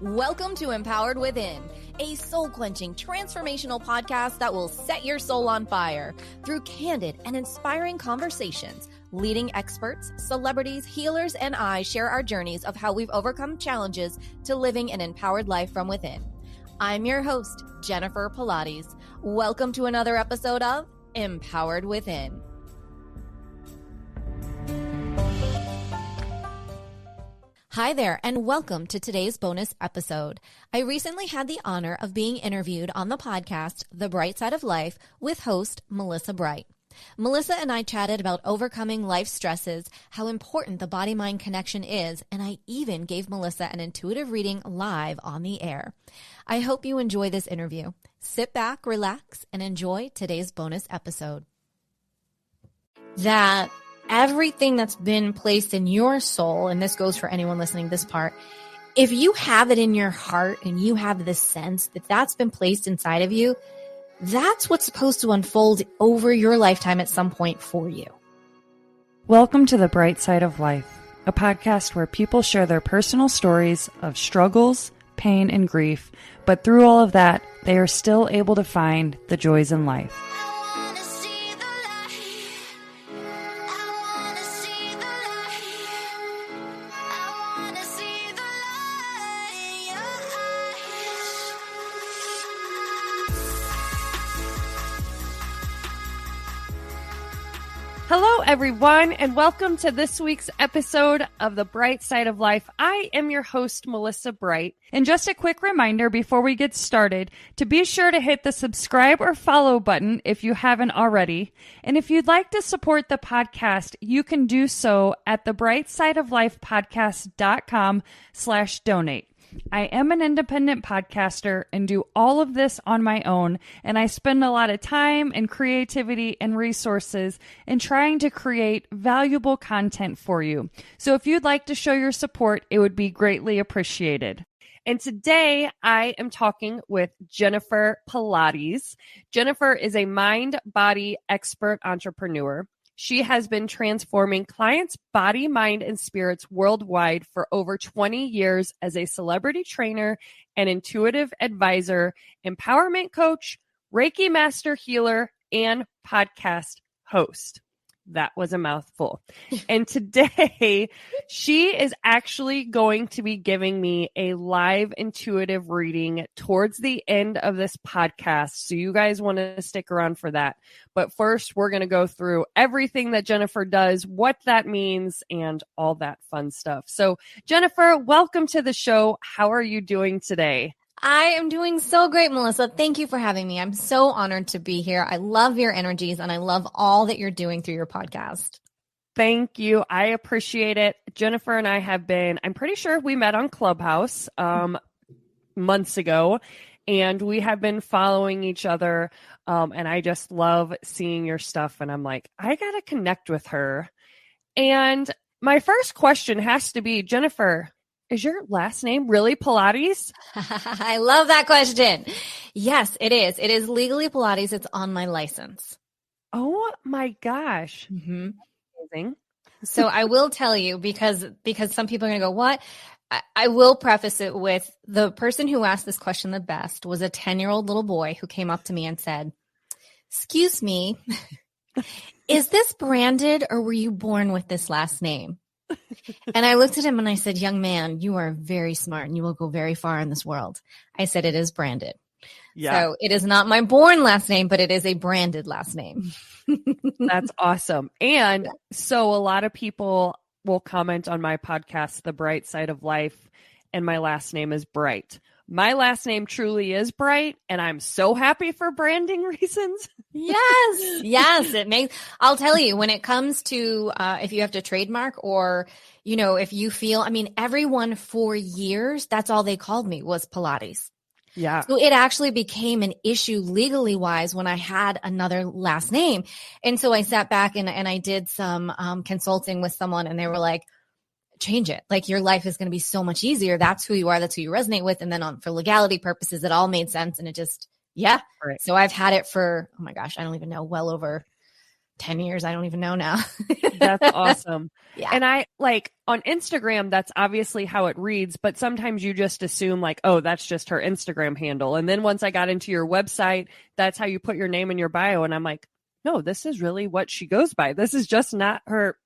Welcome to Empowered Within, a soul-quenching, transformational podcast that will set your soul on fire through candid and inspiring conversations. Leading experts, celebrities, healers, and I share our journeys of how we've overcome challenges to living an empowered life from within. I'm your host, Jennifer Pilates. Welcome to another episode of Empowered Within. Hi there, and welcome to today's bonus episode. I recently had the honor of being interviewed on the podcast, The Bright Side of Life, with host Melissa Bright. Melissa and I chatted about overcoming life stresses, how important the body-mind connection is, and I even gave Melissa an intuitive reading live on the air. I hope you enjoy this interview. Sit back, relax, and enjoy today's bonus episode. That everything that's been placed in your soul, and this goes for anyone listening this part, if you have it in your heart and you have this sense that that's been placed inside of you, that's what's supposed to unfold over your lifetime at some point for you. Welcome to The Bright Side of Life, a podcast where people share their personal stories of struggles, pain, and grief, but through all of that, they are still able to find the joys in life. Hello, everyone, and welcome to this week's episode of The Bright Side of Life. I am your host, Melissa Bright. And just a quick reminder before we get started to be sure to hit the subscribe or follow button if you haven't already. And if you'd like to support the podcast, you can do so at thebrightsideoflifepodcast.com/donate. I am an independent podcaster and do all of this on my own, and I spend a lot of time and creativity and resources in trying to create valuable content for you. So if you'd like to show your support, it would be greatly appreciated. And today I am talking with Jennifer Pilates. Jennifer is a mind-body expert entrepreneur. She has been transforming clients' body, mind, and spirits worldwide for over 20 years as a celebrity trainer and intuitive advisor, empowerment coach, Reiki master healer, and podcast host. That was a mouthful. And today, she is actually going to be giving me a live intuitive reading towards the end of this podcast. So you guys want to stick around for that. But first, we're going to go through everything that Jennifer does, what that means, and all that fun stuff. So Jennifer, welcome to the show. How are you doing today? I am doing so great, Melissa. Thank you for having me. I'm so honored to be here. I love your energies and I love all that you're doing through your podcast. Thank you. I appreciate it. Jennifer and I have been, I'm pretty sure we met on Clubhouse months ago, and we have been following each other. And I just love seeing your stuff. And I'm like, I got to connect with her. And my first question has to be, Jennifer, is your last name really Pilates? I love that question. Yes, it is. It is legally Pilates. It's on my license. Oh my gosh. Mm-hmm. Amazing. So I will tell you, because some people are going to go, what? I will preface it with the person who asked this question the best was a 10-year-old little boy who came up to me and said, "Excuse me, is this branded or were you born with this last name?" And I looked at him and I said, "Young man, you are very smart and you will go very far in this world." I said, "It is branded." Yeah. So it is not my born last name, but it is a branded last name. That's awesome. And so a lot of people will comment on my podcast, The Bright Side of Life, and my last name is Bright. My last name truly is Bright, and I'm so happy for branding reasons. Yes. I'll tell you, when it comes to if you have to trademark or, if you feel, everyone for years, that's all they called me was Pilates. Yeah. So it actually became an issue legally wise when I had another last name. And so I sat back and I did some consulting with someone, and they were like, change it. Like, your life is going to be so much easier. That's who you are. That's who you resonate with. And then for legality purposes, it all made sense. And it just, yeah. Right. So I've had it for, oh my gosh, I don't even know, well over 10 years. I don't even know now. That's awesome. Yeah. And I like on Instagram, that's obviously how it reads, but sometimes you just assume like, oh, that's just her Instagram handle. And then once I got into your website, that's how you put your name in your bio. And I'm like, no, this is really what she goes by. This is just not her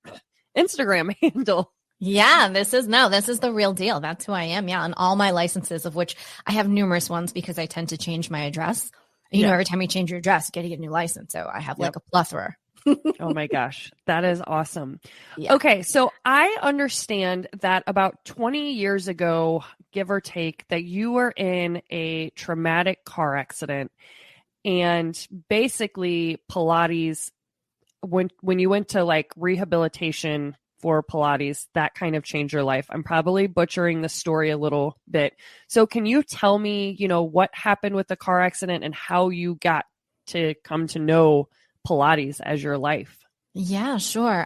Instagram handle. Yeah, this is the real deal. That's who I am. Yeah. And all my licenses, of which I have numerous ones because I tend to change my address. You know, every time you change your address, you got to get a new license. So I have like a plethora. Oh my gosh, that is awesome. Yeah. Okay, so I understand that about 20 years ago, give or take, that you were in a traumatic car accident, and basically Pilates, when you went to like rehabilitation for Pilates, that kind of changed your life. I'm probably butchering the story a little bit. So can you tell me, what happened with the car accident and how you got to come to know Pilates as your life? Yeah, sure.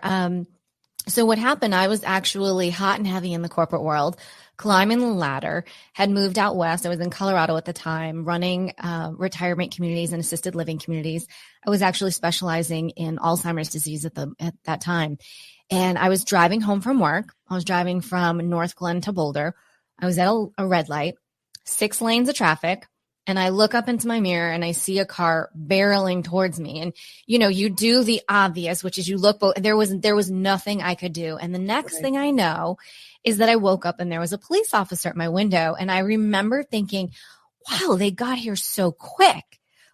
So what happened, I was actually hot and heavy in the corporate world, climbing the ladder, had moved out west. I was in Colorado at the time, running retirement communities and assisted living communities. I was actually specializing in Alzheimer's disease at that time. And I was driving home from work. I was driving from North Glen to Boulder. I was at a red light, 6 lanes of traffic. And I look up into my mirror and I see a car barreling towards me. And, you do the obvious, which is you look, but there was nothing I could do. And the next thing I know is that I woke up and there was a police officer at my window. And I remember thinking, wow, they got here so quick.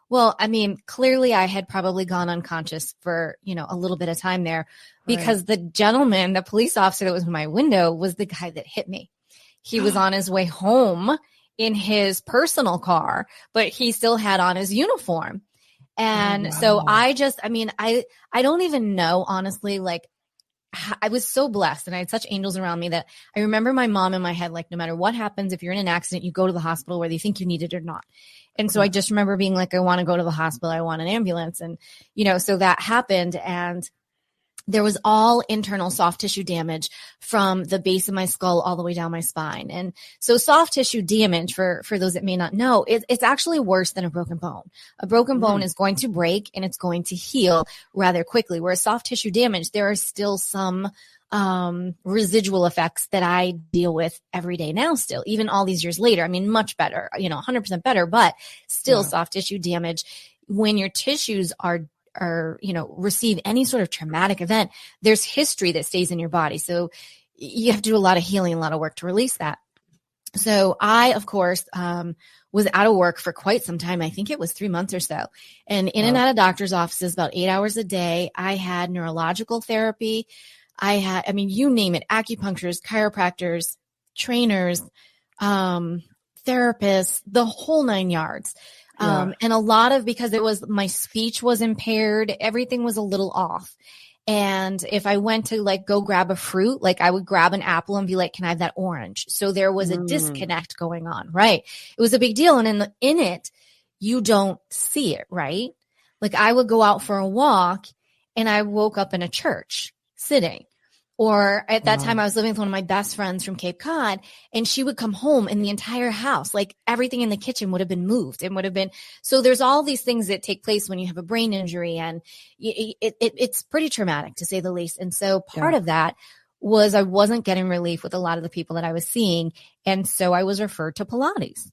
Well, I mean, clearly I had probably gone unconscious for, a little bit of time there because the gentleman, the police officer that was in my window was the guy that hit me. He was on his way home in his personal car, but he still had on his uniform. And so I don't even know, honestly, like I was so blessed and I had such angels around me that I remember my mom in my head, like, no matter what happens, if you're in an accident, you go to the hospital whether you think you need it or not. And so I just remember being like, I want to go to the hospital. I want an ambulance. And, so that happened. And there was all internal soft tissue damage from the base of my skull all the way down my spine. And so soft tissue damage, for those that may not know, it's actually worse than a broken bone. A broken bone is going to break and it's going to heal rather quickly. Whereas soft tissue damage, there are still some residual effects that I deal with every day now still, even all these years later. I mean, much better, 100% better, but still soft tissue damage. When your tissues are receive any sort of traumatic event, there's history that stays in your body. So you have to do a lot of healing, a lot of work to release that. So I, of course, was out of work for quite some time. I think it was 3 months or so, and in and out of doctor's offices about 8 hours a day. I had neurological therapy. You name it, acupuncturists, chiropractors, trainers, therapists, the whole 9 yards. And a lot of, because my speech was impaired, everything was a little off. And if I went to like go grab a fruit, like I would grab an apple and be like, can I have that orange? So there was a disconnect going on, right? It was a big deal. And in it, you don't see it, right? Like I would go out for a walk and I woke up in a church sitting. Or at that time I was living with one of my best friends from Cape Cod, and she would come home and the entire house, like everything in the kitchen would have been moved and would have been. So there's all these things that take place when you have a brain injury, and it's pretty traumatic to say the least. And so part of that was I wasn't getting relief with a lot of the people that I was seeing. And so I was referred to Pilates,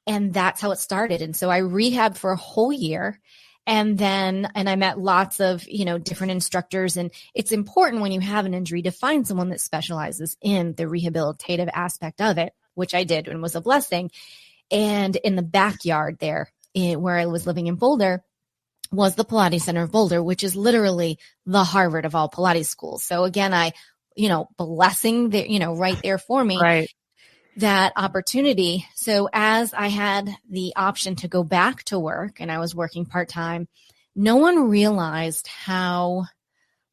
and that's how it started. And so I rehabbed for a whole year. And I met lots of, different instructors. And it's important when you have an injury to find someone that specializes in the rehabilitative aspect of it, which I did and was a blessing. And in the backyard there, where I was living in Boulder, was the Pilates Center of Boulder, which is literally the Harvard of all Pilates schools. So again, blessing right there for me. Right. That opportunity. So as I had the option to go back to work and I was working part-time, no one realized how,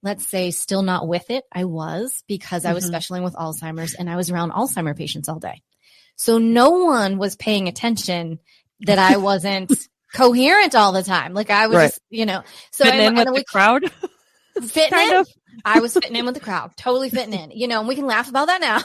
let's say, still not with it I was, because I was specializing with Alzheimer's and I was around Alzheimer patients all day. So no one was paying attention that I wasn't coherent all the time. Like I was just, so fitting in with the crowd. Fitting kind in? of. I was fitting in with the crowd, totally fitting in, and we can laugh about that now.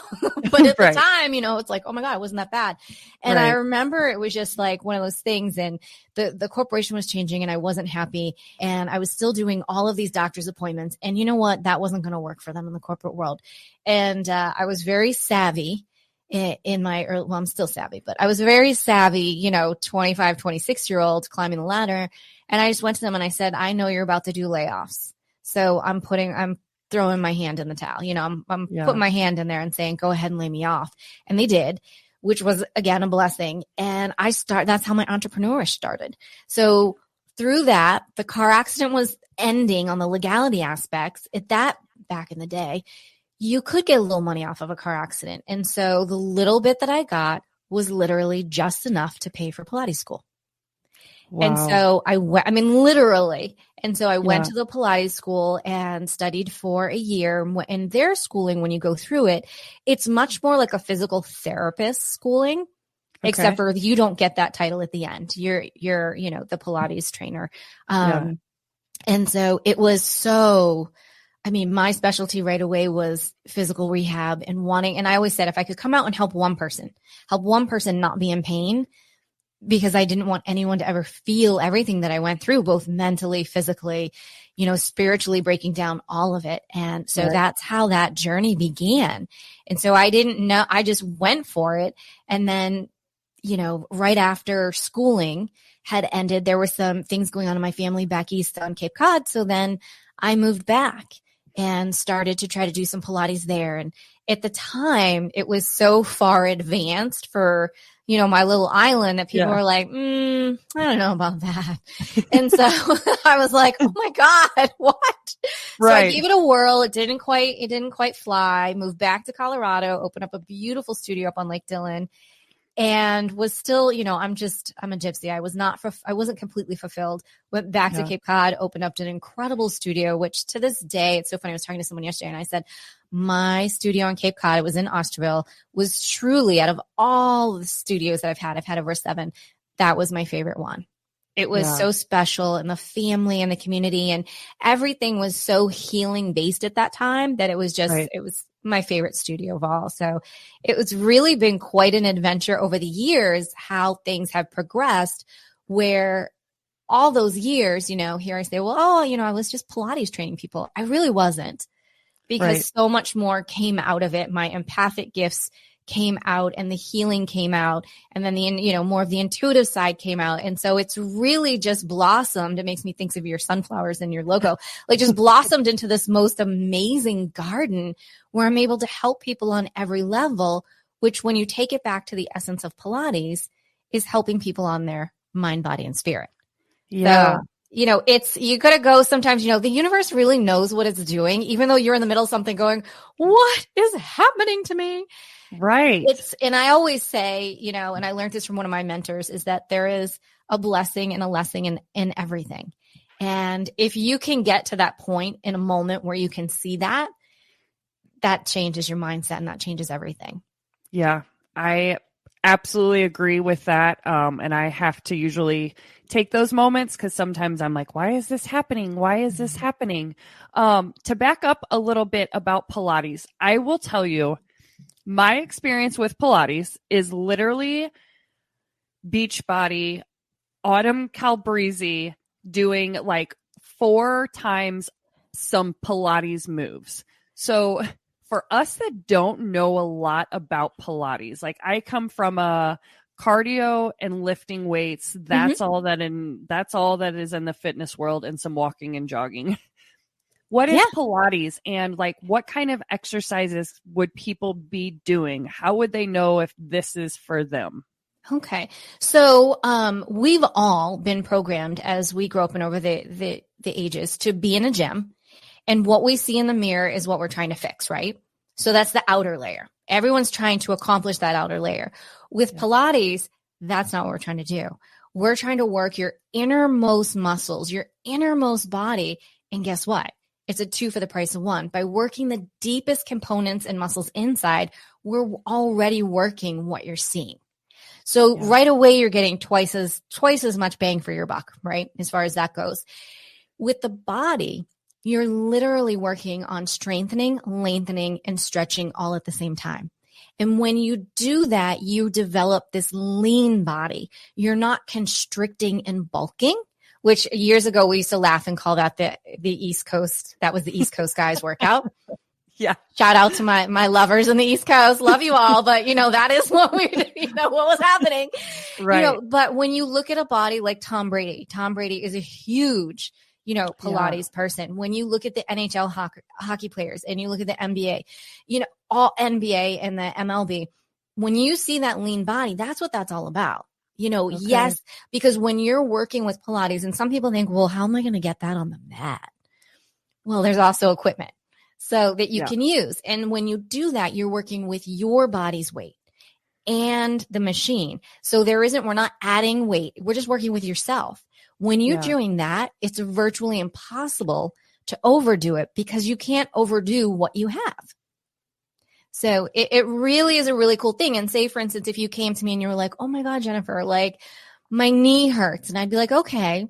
But at the time, it's like, oh my God, it wasn't that bad. And I remember it was just like one of those things, and the corporation was changing and I wasn't happy, and I was still doing all of these doctor's appointments. And you know what? That wasn't going to work for them in the corporate world. And I was very savvy in my early, well, I'm still savvy, but I was very savvy, 25, 26-year-old climbing the ladder. And I just went to them and I said, I know you're about to do layoffs. So I'm throwing my hand in the towel. I'm putting my hand in there and saying, go ahead and lay me off. And they did, which was again a blessing. And that's how my entrepreneurish started. So through that, the car accident was ending on the legality aspects. Back in the day, you could get a little money off of a car accident. And so the little bit that I got was literally just enough to pay for Pilates school. Wow. And so I went, literally. And so I went to the Pilates school and studied for a year. And their schooling, when you go through it, it's much more like a physical therapist schooling, except for you don't get that title at the end. You're the Pilates trainer. And so it was my specialty right away was physical rehab and I always said, if I could come out and help one person not be in pain, because I didn't want anyone to ever feel everything that I went through, both mentally, physically, spiritually, breaking down all of it. And so that's how that journey began. And so I didn't know, I just went for it. And then, right after schooling had ended, there were some things going on in my family back east on Cape Cod. So then I moved back and started to try to do some Pilates there. And at the time, it was so far advanced for my little island that people were like, I don't know about that. And so I was like, oh my God, what? So I gave it a whirl. It didn't quite fly. Moved back to Colorado, opened up a beautiful studio up on Lake Dillon, and was still, I'm a gypsy. I wasn't completely fulfilled. Went back to Cape Cod, opened up an incredible studio, which to this day, it's so funny. I was talking to someone yesterday and I said, my studio on Cape Cod, it was in Osterville, was truly, out of all the studios that I've had over 7, that was my favorite one. It was so special, and the family and the community and everything was so healing based at that time that it was just, it was my favorite studio of all. So it was really been quite an adventure over the years, how things have progressed, where all those years, here I say, well, I was just Pilates training people. I really wasn't, because so much more came out of it. My empathic gifts came out and the healing came out, and then the, more of the intuitive side came out. And so it's really just blossomed. It makes me think of your sunflowers and your logo, like just blossomed into this most amazing garden where I'm able to help people on every level, which when you take it back to the essence of Pilates is helping people on their mind, body, and spirit. Yeah. So, you got to go sometimes, the universe really knows what it's doing, even though you're in the middle of something going, what is happening to me? Right. And I always say, and I learned this from one of my mentors, is that there is a blessing and a lesson in everything. And if you can get to that point in a moment where you can see that changes your mindset and that changes everything. Yeah, I absolutely agree with that. And I have to usually take those moments because sometimes I'm like, why is this happening? Why is this happening? To back up a little bit about Pilates, I will tell you my experience with Pilates is literally Beachbody, Autumn Calabrese doing like 4 times some Pilates moves. So for us that don't know a lot about Pilates, like I come from a cardio and lifting weights. That's all that is in the fitness world, and some walking and jogging. What is Pilates, and like what kind of exercises would people be doing? How would they know if this is for them? Okay. So we've all been programmed as we grow up and over the ages to be in a gym. And what we see in the mirror is what we're trying to fix, right? So that's the outer layer. Everyone's trying to accomplish that outer layer. With Pilates, that's not what we're trying to do. We're trying to work your innermost muscles, your innermost body. And guess what? It's a 2 for the price of 1. By working the deepest components and muscles inside, we're already working what you're seeing. So right away, you're getting twice as much bang for your buck, right? As far as that goes. With the body, You're literally working on strengthening, lengthening, and stretching all at the same time. And when you do that, you develop this lean body. You're not constricting and bulking, which years ago we used to laugh and call that the East Coast. That was the East Coast guys workout. Yeah. Shout out to my lovers in the East Coast. Love you all. But, that is what what was happening. Right. But when you look at a body like Tom Brady is a huge, Pilates person. When you look at the NHL hockey players and you look at the NBA, all NBA and the MLB, when you see that lean body, that's what that's all about. Okay. Yes, because when you're working with Pilates, and some people think, well, how am I going to get that on the mat? Well, there's also equipment so that you can use. And when you do that, you're working with your body's weight and the machine. So we're not adding weight. We're just working with yourself. When you're doing that, it's virtually impossible to overdo it because you can't overdo what you have. So it really is a really cool thing. And say, for instance, if you came to me and you were like, oh my God, Jennifer, like my knee hurts. And I'd be like, okay,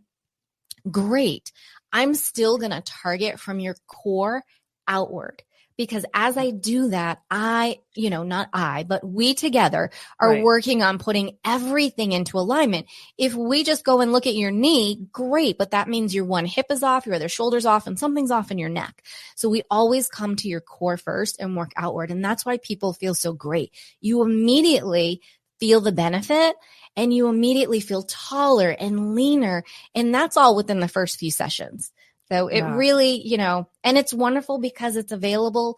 great. I'm still going to target from your core outward. Because as I do that, but we together are working on putting everything into alignment. If we just go and look at your knee, great, but that means your one hip is off, your other shoulder's off, and something's off in your neck. So we always come to your core first and work outward. And that's why people feel so great. You immediately feel the benefit and you immediately feel taller and leaner. And that's all within the first few sessions. So it really, and it's wonderful because it's available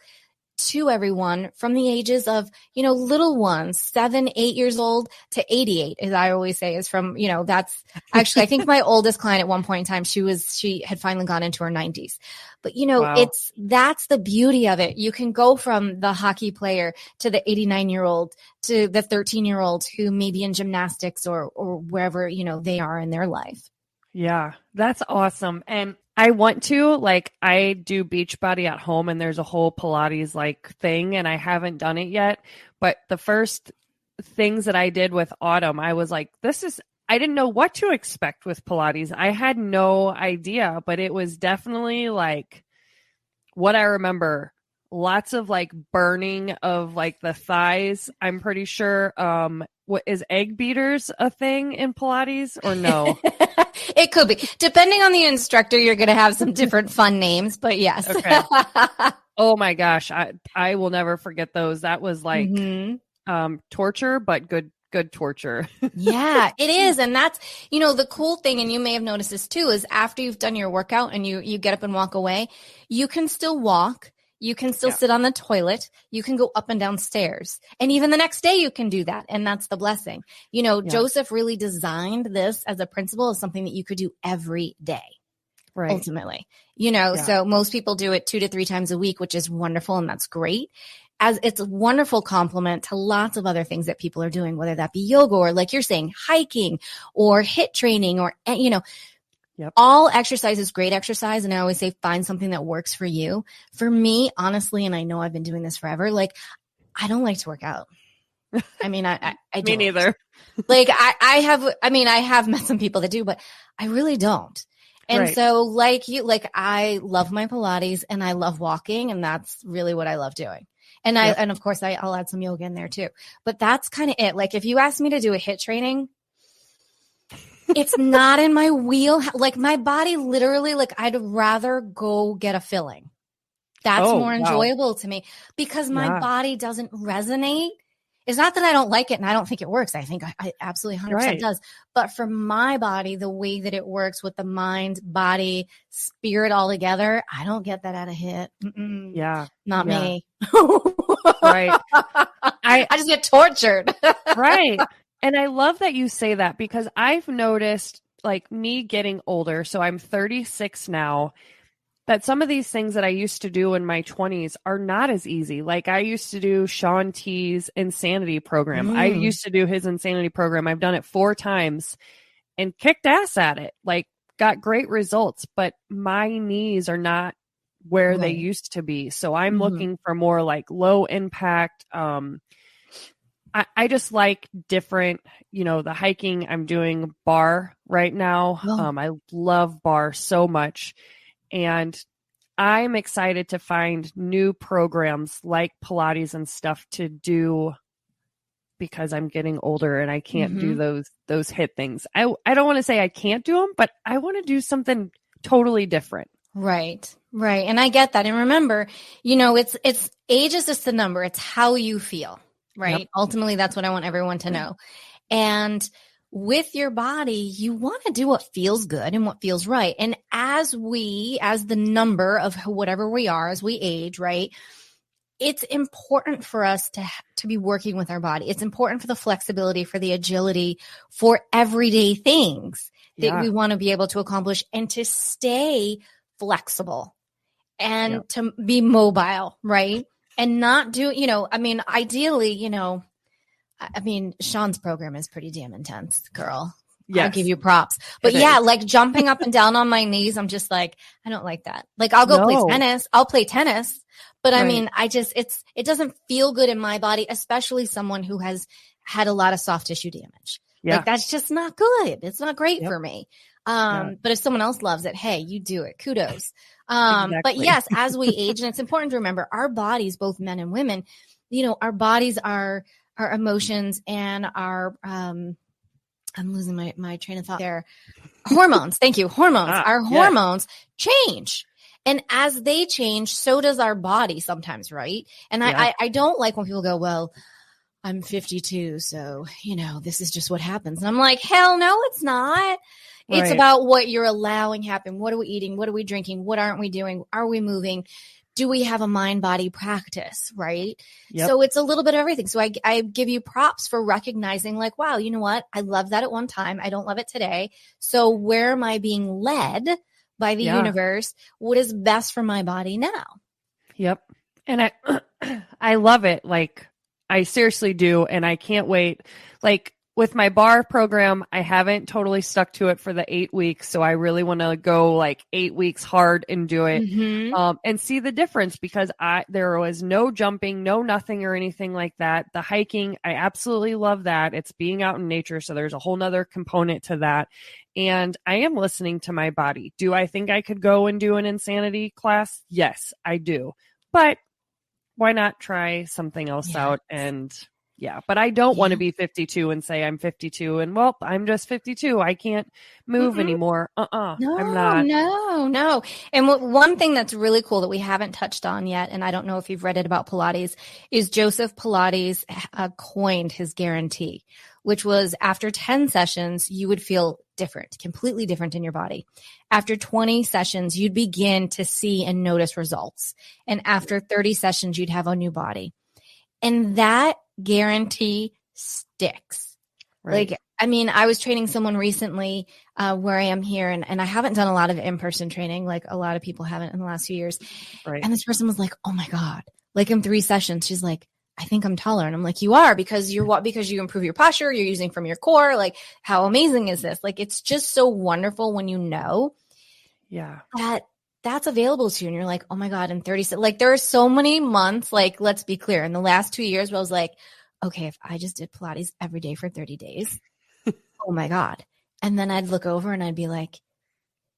to everyone from the ages of, little ones, 7, 8 years old to 88, as I always say, is from, that's actually, I think my oldest client at one point in time, she had finally gone into her 90s. But, that's the beauty of it. You can go from the hockey player to the 89-year-old to the 13-year-old who may be in gymnastics or wherever, they are in their life. Yeah, that's awesome. And I want to, I do Beachbody at home and there's a whole Pilates thing and I haven't done it yet. But the first things that I did with Autumn, I was like, I didn't know what to expect with Pilates. I had no idea, but it was definitely what I remember. Lots of burning of the thighs. I'm pretty sure. What is egg beaters a thing in Pilates or no? It could be. Depending on the instructor, you're going to have some different fun names, but yes. Okay. Oh my gosh. I will never forget those. That was torture, but good torture. Yeah, it is. And that's, the cool thing, and you may have noticed this too, is after you've done your workout and you get up and walk away, you can still walk. You can still sit on the toilet. You can go up and down stairs. And even the next day you can do that. And that's the blessing. Joseph really designed this as a principle of something that you could do every day. Right. Ultimately, so most people do it 2 to 3 times a week, which is wonderful. And that's great. As it's a wonderful complement to lots of other things that people are doing, whether that be yoga or like you're saying, hiking or HIIT training or, Yep. All exercise is great exercise. And I always say, find something that works for you. For me, honestly, and I know I've been doing this forever, I don't like to work out. I mean, I don't. Me neither. I have met some people that do, but I really don't. And so I love my Pilates and I love walking, and that's really what I love doing. And and of course I'll add some yoga in there too, but that's kind of it. If you ask me to do a HIIT training, it's not in my wheel. My body literally, I'd rather go get a filling. That's more enjoyable to me because my body doesn't resonate. It's not that I don't like it and I don't think it works. I think I absolutely 100% does. But for my body, the way that it works with the mind, body, spirit all together, I don't get that out of HIIT. Yeah. Not me. Right. I just get tortured. Right. And I love that you say that because I've noticed me getting older. So I'm 36 now, that some of these things that I used to do in my 20s are not as easy. I used to do Shaun T's Insanity program. I used to do his Insanity program. I've done it 4 times and kicked ass at it. Got great results, but my knees are not where they used to be. So I'm looking for more low impact, I just like different, the hiking. I'm doing bar right now. I love bar so much. And I'm excited to find new programs like Pilates and stuff to do because I'm getting older and I can't do those HIIT things. I don't want to say I can't do them, but I want to do something totally different. Right. Right. And I get that. And remember, it's age is just a number. It's how you feel, right? Yep. Ultimately, that's what I want everyone to know. And with your body, you want to do what feels good and what feels right. And as the number of whatever we are, as we age, right? It's important for us to be working with our body. It's important for the flexibility, for the agility, for everyday things that we want to be able to accomplish and to stay flexible and to be mobile, right? And not do, ideally, Sean's program is pretty damn intense, girl. Yes. I'll give you props. But like jumping up and down on my knees, I'm just like, I don't like that. Like I'll go play tennis. I'll play tennis. But I mean, it doesn't feel good in my body, especially someone who has had a lot of soft tissue damage. Yeah. Like that's just not good. It's not great for me. But if someone else loves it, hey, you do it. Kudos. Exactly. But yes, as we age, and it's important to remember our bodies, both men and women, our bodies are our emotions and our, I'm losing my train of thought there. Hormones. Thank you. Hormones. Our hormones change. And as they change, so does our body sometimes, right? And I don't like when people go, well, I'm 52, so, this is just what happens. And I'm like, hell no, it's not. It's about what you're allowing happen. What are we eating? What are we drinking? What aren't we doing? Are we moving? Do we have a mind-body practice, right? Yep. So it's a little bit of everything. So I give you props for recognizing like, wow, you know what? I loved that at one time. I don't love it today. So where am I being led by the universe? What is best for my body now? Yep. And I love it. Like I seriously do. And I can't wait. Like with my bar program, I haven't totally stuck to it for the 8 weeks. So I really want to go like 8 weeks hard and do it and see the difference because there was no jumping, no nothing or anything like that. The hiking, I absolutely love that. It's being out in nature. So there's a whole nother component to that. And I am listening to my body. Do I think I could go and do an insanity class? Yes, I do. But why not try something else out? And but I don't want to be 52 and say I'm 52 and well, I'm just 52. I can't move anymore. No, I'm not. No. And one thing that's really cool that we haven't touched on yet, and I don't know if you've read it about Pilates, is Joseph Pilates coined his guarantee, which was after 10 sessions, you would feel different, completely different in your body. After 20 sessions, you'd begin to see and notice results. And after 30 sessions, you'd have a new body. And that guarantee sticks. Right. Like, I was training someone recently where I am here, and I haven't done a lot of in-person training like a lot of people haven't in the last few years. Right. And this person was like, oh my God, like in 3 sessions, she's like, I think I'm taller. And I'm like, you are because you improve your posture, you're using from your core. Like, how amazing is this? Like, it's just so wonderful when you know that's available to you. And you're like, oh my God, in 30, like there are so many months, like, let's be clear, in the last 2 years where I was like, okay, if I just did Pilates every day for 30 days, oh my God. And then I'd look over and I'd be like,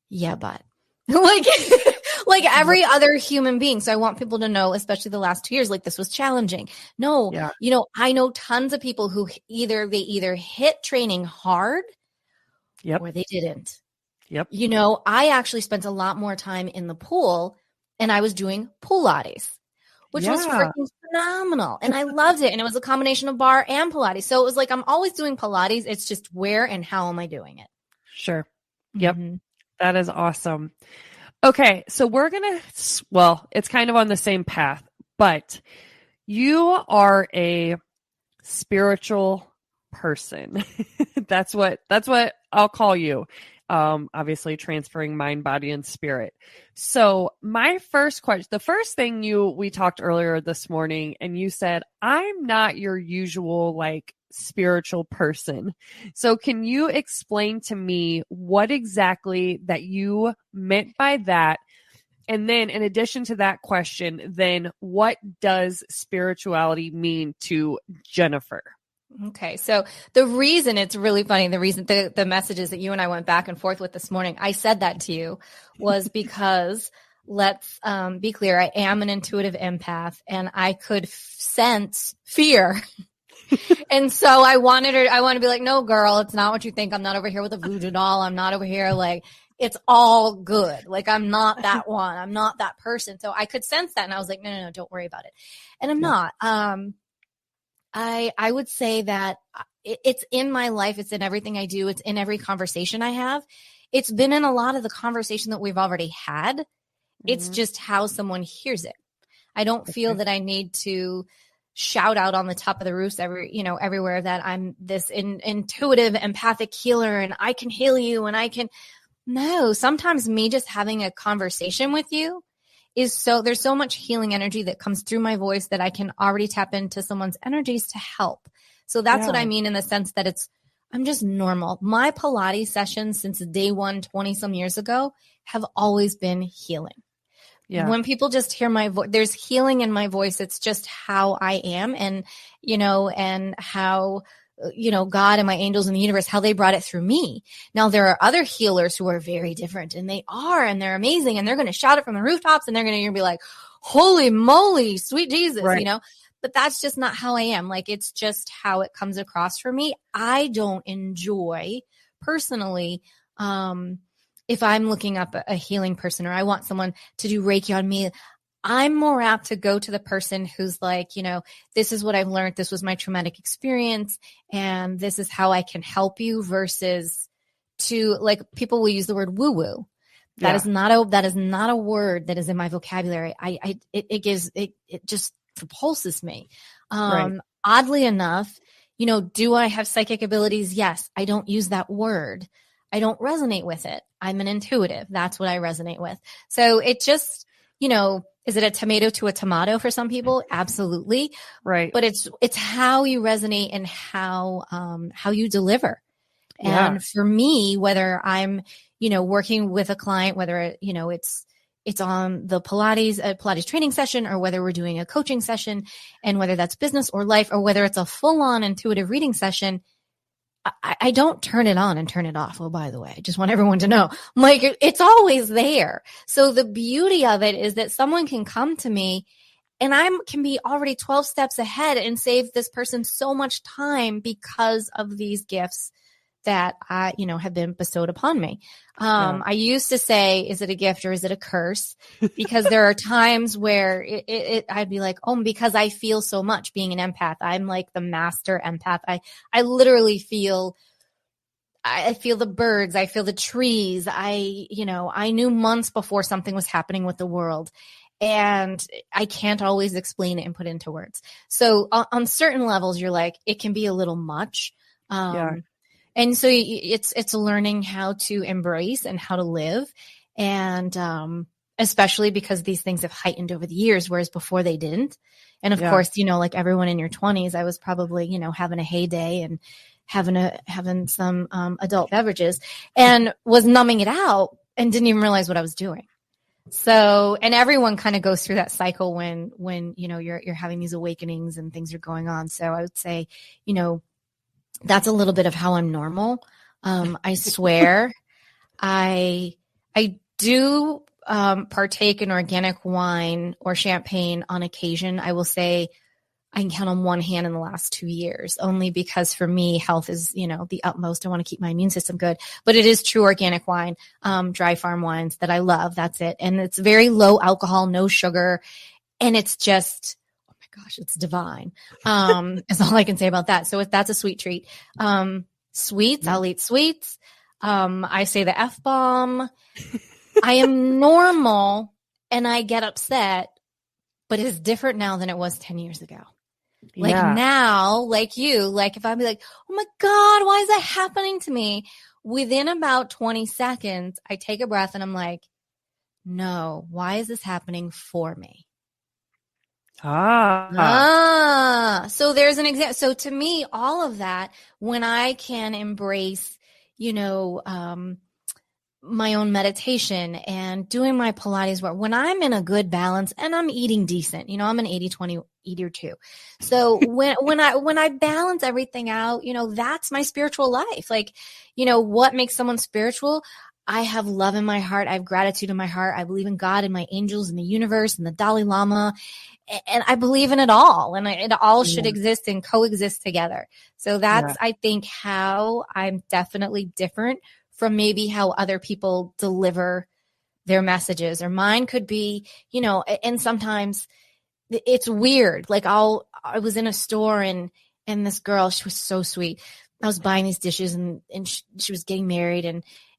yeah, but like every other human being. So I want people to know, especially the last 2 years, like this was challenging. No, I know tons of people who either hit training hard or they didn't. Yep. I actually spent a lot more time in the pool and I was doing Pilates, which was freaking phenomenal. And I loved it. And it was a combination of bar and Pilates. So it was like, I'm always doing Pilates. It's just where and how am I doing it? Sure. Yep. That is awesome. Okay. So we're going to, it's kind of on the same path, but you are a spiritual person. That's what I'll call you. Obviously transferring mind, body, and spirit. So my first question, the first thing we talked earlier this morning, and you said, I'm not your usual like spiritual person. So can you explain to me what exactly that you meant by that? And then in addition to that question, then what does spirituality mean to Jennifer? Okay. So the reason it's really funny, the reason the messages that you and I went back and forth with this morning, I said that to you was because let's be clear. I am an intuitive empath, and I could sense fear. And so I want to be like, no, girl, it's not what you think. I'm not over here with a voodoo doll. I'm not over here like, it's all good. Like, I'm not that one. I'm not that person. So I could sense that. And I was like, no, don't worry about it. And I'm not. I would say that it's in my life. It's in everything I do. It's in every conversation I have. It's been in a lot of the conversation that we've already had. Mm-hmm. It's just how someone hears it. I don't feel that I need to shout out on the top of the roofs everywhere that I'm this intuitive, empathic healer and I can heal you and no, sometimes me just having a conversation with you there's so much healing energy that comes through my voice that I can already tap into someone's energies to help. So that's what I mean in the sense that I'm just normal. My Pilates sessions since day one, 20 some years ago have always been healing. Yeah. When people just hear my voice, there's healing in my voice. It's just how I am and how, God and my angels in the universe, how they brought it through me. Now there are other healers who are very different and they're amazing and they're going to shout it from the rooftops and they're going to be like, holy moly, sweet Jesus, but that's just not how I am. Like, it's just how it comes across for me. I don't enjoy personally, if I'm looking up a healing person or I want someone to do Reiki on me, I'm more apt to go to the person who's like, this is what I've learned. This was my traumatic experience and this is how I can help you versus to like people will use the word woo woo. That is not a word that is in my vocabulary. It just repulses me. Oddly enough, do I have psychic abilities? Yes. I don't use that word. I don't resonate with it. I'm an intuitive. That's what I resonate with. So it just, is it a tomato to a tomato for some people? Absolutely. Right. But it's how you resonate and how you deliver. Yeah. And for me, whether I'm, working with a client, whether, it's on the Pilates training session or whether we're doing a coaching session and whether that's business or life or whether it's a full on intuitive reading session, I don't turn it on and turn it off. Oh, by the way, I just want everyone to know, like, it's always there. So the beauty of it is that someone can come to me and I can be already 12 steps ahead and save this person so much time because of these gifts that have been bestowed upon me. I used to say, is it a gift or is it a curse? Because there are times where I'd be like, oh, because I feel so much being an empath. I'm like the master empath. I literally feel the birds. I feel the trees. I knew months before something was happening with the world. And I can't always explain it and put it into words. So on certain levels, you're like, it can be a little much. And so it's learning how to embrace and how to live. And especially because these things have heightened over the years, whereas before they didn't. And of course, like everyone in your 20s, I was probably, having a heyday and having some adult beverages and was numbing it out and didn't even realize what I was doing. So, and everyone kind of goes through that cycle when you're having these awakenings and things are going on. So I would say, that's a little bit of how I'm normal. I swear I do partake in organic wine or champagne on occasion. I will say I can count on one hand in the last 2 years, only because for me, health is, the utmost. I want to keep my immune system good, but it is true organic wine, dry farm wines that I love. That's it. And it's very low alcohol, no sugar. And it's just, gosh, it's divine. Is all I can say about that. So that's a sweet treat. Sweets, I'll eat sweets. I say the F-bomb. I am normal and I get upset, but it's different now than it was 10 years ago. Like now, like you, like if I'd be like, oh my God, why is that happening to me? Within about 20 seconds, I take a breath and I'm like, no, why is this happening for me? So there's an example. So to me, all of that, when I can embrace, my own meditation and doing my Pilates work, when I'm in a good balance and I'm eating decent, I'm an 80-20 eater too. So when I balance everything out, that's my spiritual life. Like, what makes someone spiritual? I have love in my heart. I have gratitude in my heart. I believe in God and my angels and the universe and the Dalai Lama. And I believe in it all. And it all should exist and coexist together. So that's, I think, how I'm definitely different from maybe how other people deliver their messages. Or mine could be, you know, and sometimes it's weird. Like I was in a store and this girl, she was so sweet. I was buying these dishes and she was getting married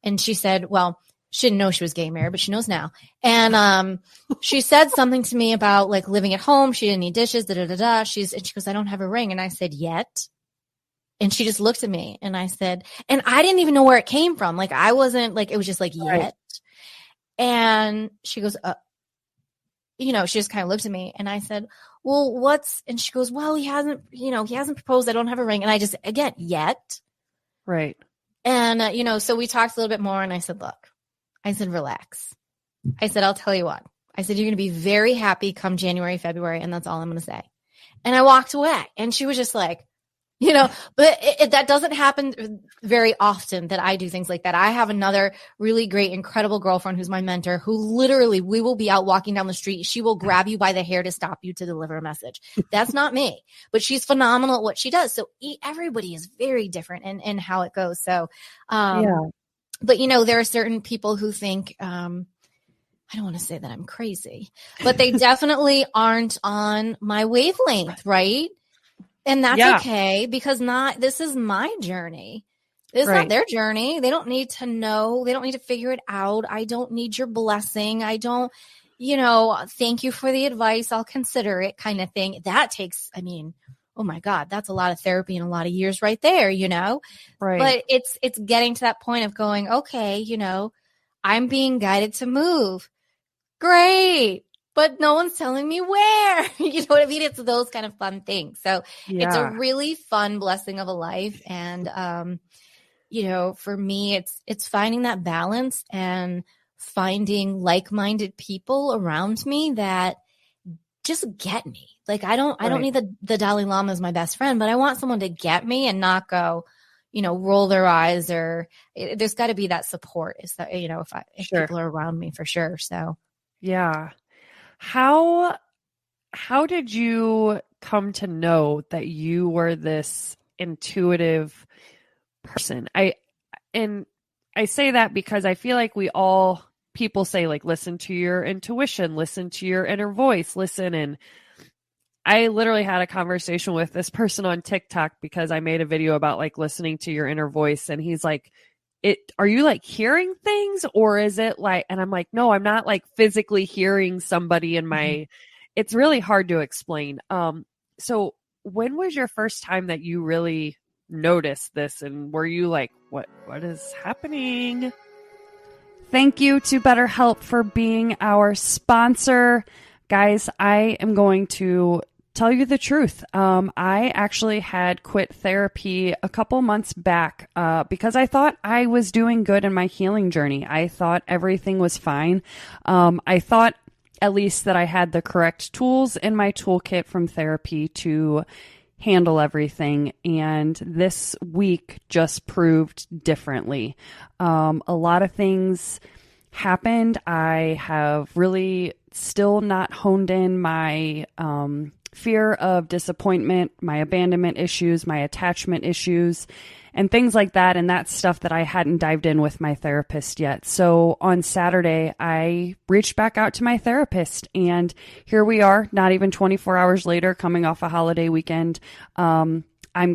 and she said, well, she didn't know she was getting married, but she knows now. And she said something to me about like living at home. She didn't need dishes, da da da da. And she goes, I don't have a ring. And I said, yet. And she just looked at me and I said, and I didn't even know where it came from. Like I wasn't like, it was just like, yet. And she goes, you know, she just kind of looked at me and I said, well, and she goes, well, he hasn't proposed. I don't have a ring. And I just, again, yet. Right. And, you know, so we talked a little bit more and I said, look, I said, relax. I said, I'll tell you what. I said, you're going to be very happy come January, February. And that's all I'm going to say. And I walked away and she was just like, you know, but that doesn't happen very often that I do things like that. I have another really great, incredible girlfriend who's my mentor who literally, we will be out walking down the street. She will grab you by the hair to stop you to deliver a message. That's not me, but she's phenomenal at what she does. So everybody is very different in how it goes. So, but you know, there are certain people who think, I don't want to say that I'm crazy, but they definitely aren't on my wavelength, right? And that's okay because this is my journey. This is not their journey. They don't need to know. They don't need to figure it out. I don't need your blessing. I don't, you know, thank you for the advice. I'll consider it kind of thing. That takes, I mean, oh my God, that's a lot of therapy and a lot of years right there, you know? Right. But it's getting to that point of going, okay, you know, I'm being guided to move. Great. But no one's telling me where, you know what I mean? It's those kind of fun things. So it's a really fun blessing of a life. And, you know, for me, it's finding that balance and finding like-minded people around me that just get me. Like, I don't need the Dalai Lama as my best friend, but I want someone to get me and not go, you know, roll their eyes or there's got to be that support. Is that, you know, if people are around me for sure. So, yeah. How did you come to know that you were this intuitive person? I say that because I feel like people say like, listen to your intuition, listen to your inner voice, listen. And I literally had a conversation with this person on TikTok because I made a video about like listening to your inner voice. And he's like, are you like hearing things or is it like, and I'm like, no, I'm not like physically hearing somebody in my, it's really hard to explain. So when was your first time that you really noticed this and were you like, what is happening? Thank you to BetterHelp for being our sponsor. Guys, I am going to tell you the truth. I actually had quit therapy a couple months back because I thought I was doing good in my healing journey. I thought everything was fine. I thought at least that I had the correct tools in my toolkit from therapy to handle everything. And this week just proved differently. A lot of things happened. I have really still not honed in my fear of disappointment, my abandonment issues, my attachment issues, and things like that. And that's stuff that I hadn't dived in with my therapist yet. So on Saturday, I reached back out to my therapist and here we are, not even 24 hours later, coming off a holiday weekend. I'm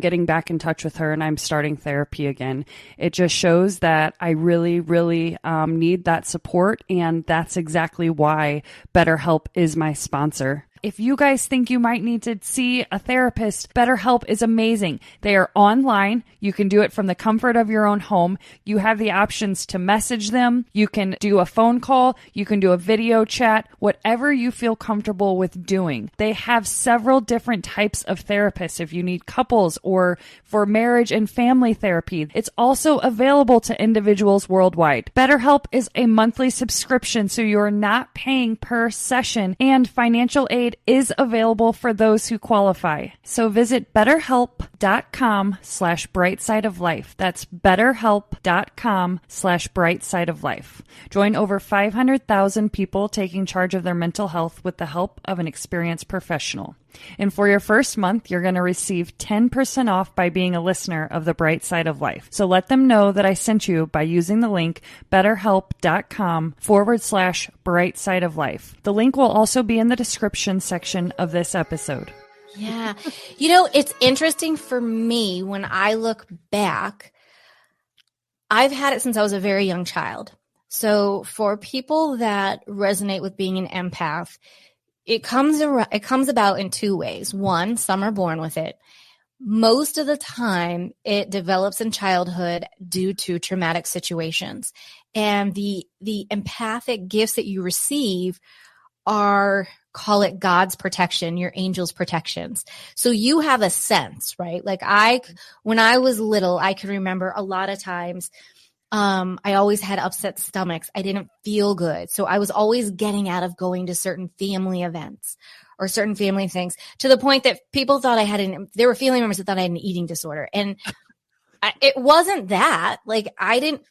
getting back in touch with her and I'm starting therapy again. It just shows that I really, really need that support. And that's exactly why BetterHelp is my sponsor. If you guys think you might need to see a therapist, BetterHelp is amazing. They are online. You can do it from the comfort of your own home. You have the options to message them. You can do a phone call. You can do a video chat, whatever you feel comfortable with doing. They have several different types of therapists if you need couples or for marriage and family therapy. It's also available to individuals worldwide. BetterHelp is a monthly subscription, so you're not paying per session, and financial aid is available for those who qualify. So visit BetterHelp BetterHelp.com/brightsideoflife. That's BetterHelp.com/brightsideoflife. Join over 500,000 people taking charge of their mental health with the help of an experienced professional. And for your first month, you're going to receive 10% off by being a listener of The Bright Side of Life. So let them know that I sent you by using the link betterhelp.com/brightsideoflife. The link will also be in the description section of this episode. Yeah. You know, it's interesting for me when I look back, I've had it since I was a very young child. So for people that resonate with being an empath, it comes about in two ways. One, some are born with it. Most of the time, it develops in childhood due to traumatic situations. And the empathic gifts that you receive are, call it God's protection, your angel's protections. So you have a sense, right? Like when I was little, I can remember a lot of times, I always had upset stomachs. I didn't feel good. So I was always getting out of going to certain family events or certain family things, to the point that people thought there were family members that thought I had an eating disorder. And it wasn't that, like,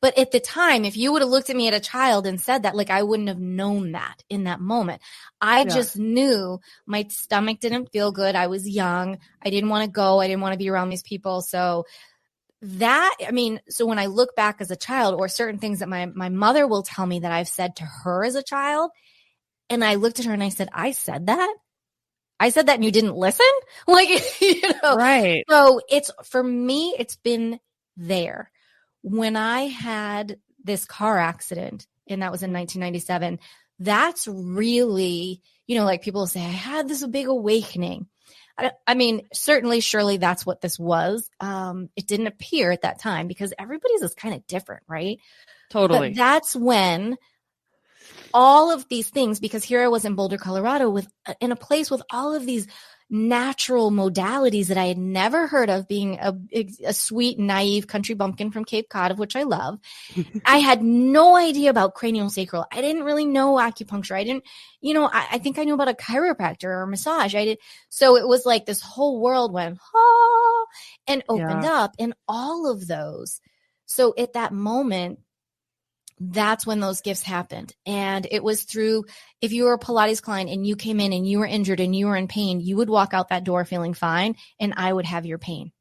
but at the time, if you would have looked at me as a child and said that, like, I wouldn't have known that in that moment. I just knew my stomach didn't feel good. I was young. I didn't want to go. I didn't want to be around these people. So so when I look back as a child, or certain things that my mother will tell me that I've said to her as a child, and I looked at her and I said, I said that and you didn't listen? Like, Right. So for me, it's been there. When I had this car accident, and that was in 1997, that's really, like people say, I had this big awakening. Surely that's what this was. It didn't appear at that time because everybody's is kind of different, right? Totally. But that's when all of these things, because here I was in Boulder, Colorado, in a place with all of these natural modalities that I had never heard of, being a sweet, naive country bumpkin from Cape Cod, of which I love. I had no idea about craniosacral. I didn't really know acupuncture. I didn't, I think I knew about a chiropractor or massage. So it was like this whole world went, and opened up in all of those. So at that moment, that's when those gifts happened. And it was through, if you were a Pilates client and you came in and you were injured and you were in pain, you would walk out that door feeling fine, and I would have your pain.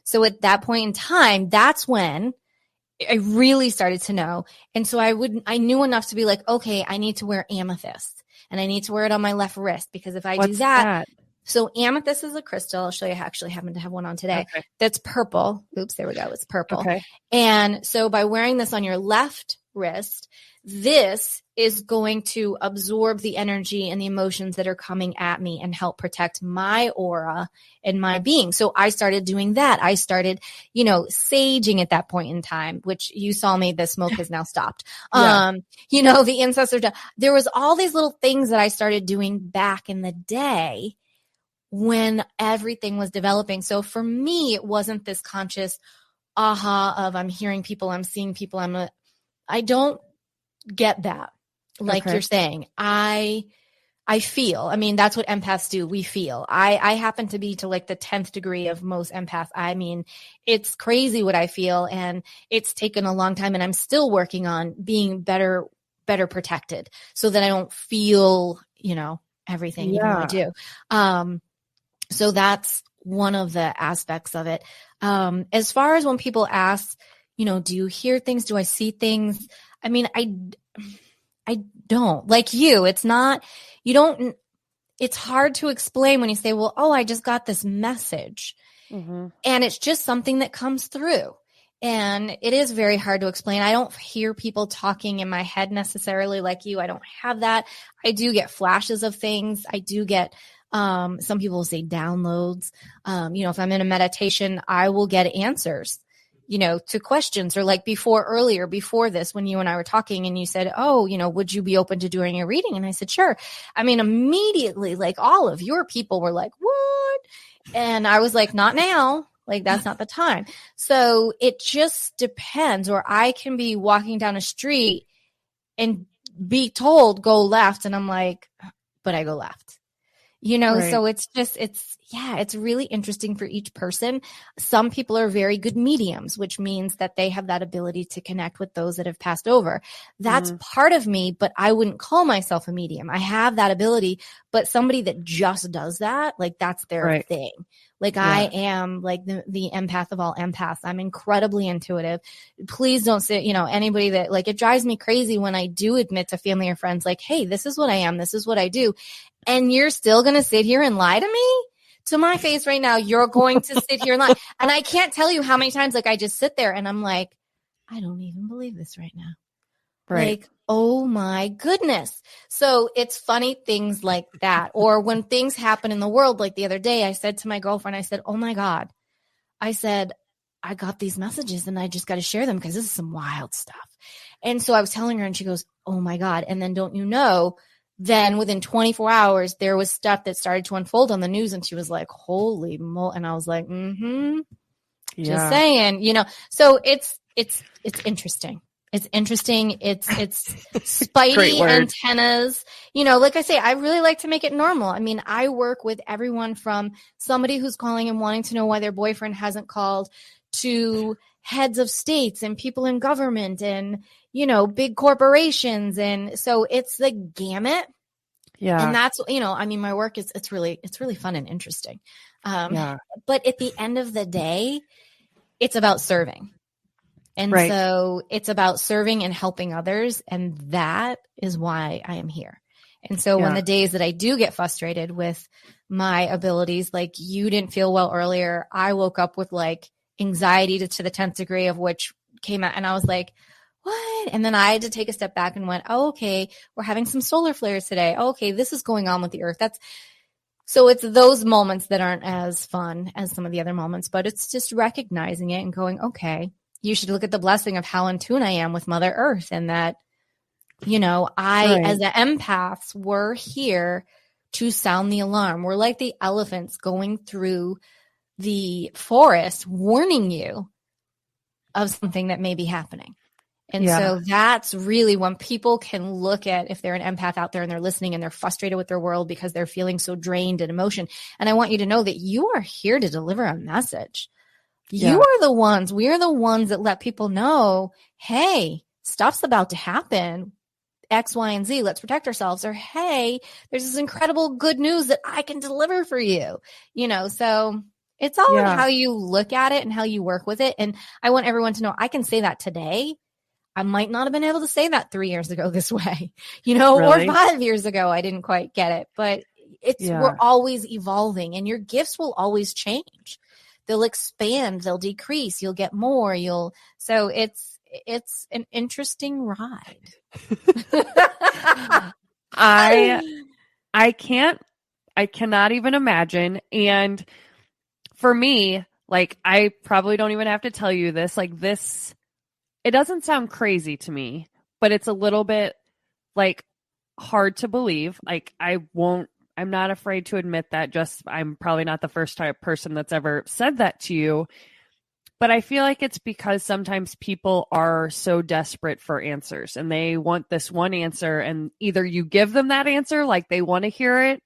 So at that point in time, that's when I really started to know. And so I knew enough to be like, okay, I need to wear amethyst, and I need to wear it on my left wrist, because if I do that. So amethyst is a crystal. I'll show you. I actually happen to have one on today. Okay. That's purple. Oops, there we go. It's purple. Okay. And so by wearing this on your left wrist, this is going to absorb the energy and the emotions that are coming at me and help protect my aura and my being. So I started doing that. I started, saging at that point in time, which you saw me, the smoke has now stopped. The incense, there was all these little things that I started doing back in the day when everything was developing. So for me, it wasn't this conscious aha of I'm hearing people, I'm seeing people. I don't get that. Like you're saying, I feel, that's what empaths do. We feel. I happen to be to like the 10th degree of most empaths. It's crazy what I feel, and it's taken a long time, and I'm still working on being better protected so that I don't feel, everything even though I do. So that's one of the aspects of it. As far as when people ask, do you hear things? Do I see things? I don't. Like you, it's hard to explain when you say, well, I just got this message. Mm-hmm. And it's just something that comes through. And it is very hard to explain. I don't hear people talking in my head necessarily like you. I don't have that. I do get flashes of things. I do get some people say downloads. If I'm in a meditation, I will get answers, to questions, or like before this, when you and I were talking and you said, would you be open to doing a reading? And I said, sure. Immediately, like all of your people were like, what? And I was like, not now. Like, that's not the time. So it just depends. Or I can be walking down a street and be told, go left. And I'm like, but I go left. Right. So it's really interesting for each person. Some people are very good mediums, which means that they have that ability to connect with those that have passed over. That's part of me, but I wouldn't call myself a medium. I have that ability, but somebody that just does that, like that's their thing. Like I am like the empath of all empaths. I'm incredibly intuitive. Please don't say, anybody that like, it drives me crazy when I do admit to family or friends, like, hey, this is what I am. This is what I do. And you're still going to sit here and lie to me to my face right now. You're going to sit here and lie. And I can't tell you how many times, like I just sit there and I'm like, I don't even believe this right now. Right. Like, oh my goodness. So it's funny things like that. Or when things happen in the world, like the other day, I said to my girlfriend, I said, oh my God, I said, I got these messages and I just got to share them because this is some wild stuff. And so I was telling her and she goes, oh my God. And then don't you know, then within 24 hours, there was stuff that started to unfold on the news and she was like, holy mo. And I was like, just saying, so it's interesting. It's interesting. It's spidey antennas. Like I say, I really like to make it normal. I mean, I work with everyone from somebody who's calling and wanting to know why their boyfriend hasn't called to heads of states and people in government and, big corporations. And so it's the gamut. Yeah. And that's, my work is, it's really fun and interesting. But at the end of the day, it's about serving. And so it's about serving and helping others. And that is why I am here. And so when the days that I do get frustrated with my abilities, like you didn't feel well earlier, I woke up with like anxiety to the 10th degree of which came out. And I was like, what? And then I had to take a step back and went, oh, okay, we're having some solar flares today. Oh, okay, this is going on with the earth. So it's those moments that aren't as fun as some of the other moments, but it's just recognizing it and going, okay, you should look at the blessing of how in tune I am with Mother Earth and that, as the empaths, we're here to sound the alarm. We're like the elephants going through the forest, warning you of something that may be happening. And so that's really when people can look at, if they're an empath out there and they're listening and they're frustrated with their world because they're feeling so drained in emotion. And I want you to know that you are here to deliver a message. We are the ones that let people know, hey, stuff's about to happen. X, Y, and Z, let's protect ourselves. Or, hey, there's this incredible good news that I can deliver for you. So it's all in how you look at it and how you work with it. And I want everyone to know I can say that today. I might not have been able to say that 3 years ago this way, or 5 years ago. I didn't quite get it, but we're always evolving and your gifts will always change. They'll expand, they'll decrease, you'll get more, so it's an interesting ride. I cannot even imagine. And for me, like, I probably don't even have to tell you this, like this, it doesn't sound crazy to me, but it's a little bit like hard to believe. Like I'm not afraid to admit that. I'm probably not the first type person that's ever said that to you, but I feel like it's because sometimes people are so desperate for answers and they want this one answer, and either you give them that answer, like they want to hear it,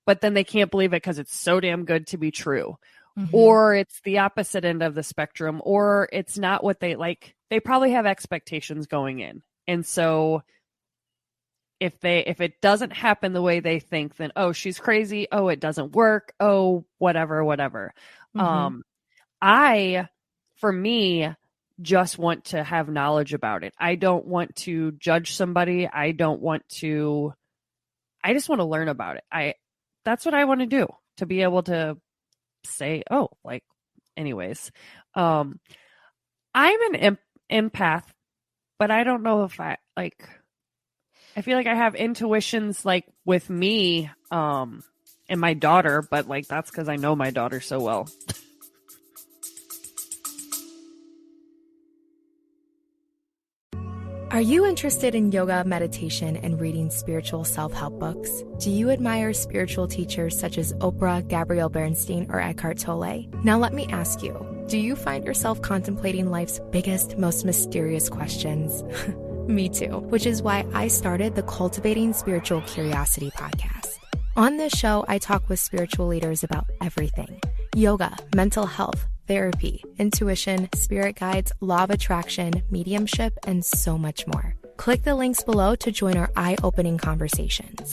but then they can't believe it because it's so damn good to be true. Mm-hmm. Or it's the opposite end of the spectrum, or it's not what they like. They probably have expectations going in. And so if it doesn't happen the way they think, then, oh, she's crazy. Oh, it doesn't work. Oh, whatever. Mm-hmm. I, for me, just want to have knowledge about it. I don't want to judge somebody. I just want to learn about it. That's what I want to do, to be able to say, oh, like, anyways, I'm an empath, but I don't know if I feel like I have intuitions like with me, and my daughter, but like, that's because I know my daughter so well. Are you interested in yoga, meditation, and reading spiritual self-help books? Do you admire spiritual teachers such as Oprah, Gabrielle Bernstein, or Eckhart Tolle? Now let me ask you, do you find yourself contemplating life's biggest, most mysterious questions? Me too, which is why I started the Cultivating Spiritual Curiosity podcast. On this show, I talk with spiritual leaders about everything: yoga, mental health, therapy, intuition, spirit guides, law of attraction, mediumship, and so much more. Click the links below to join our eye-opening conversations.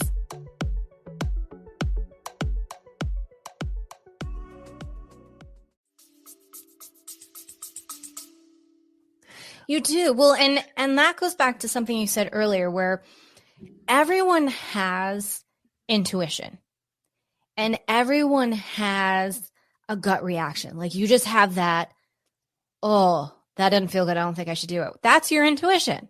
You do. Well, and that goes back to something you said earlier, where everyone has intuition and everyone has a gut reaction. Like you just have that, oh, that doesn't feel good. I don't think I should do it. That's your intuition.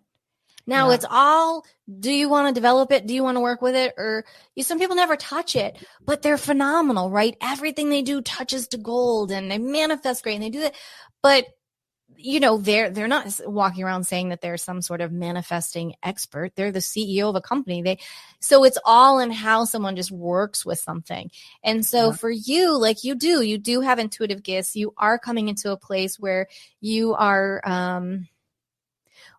Now it's all, do you want to develop it? Do you want to work with it? Or some people never touch it, but they're phenomenal, right? Everything they do touches to gold and they manifest great and they do that. But they're not walking around saying that they're some sort of manifesting expert. They're the CEO of a company. So it's all in how someone just works with something. And so for you, like you do have intuitive gifts. You are coming into a place where you are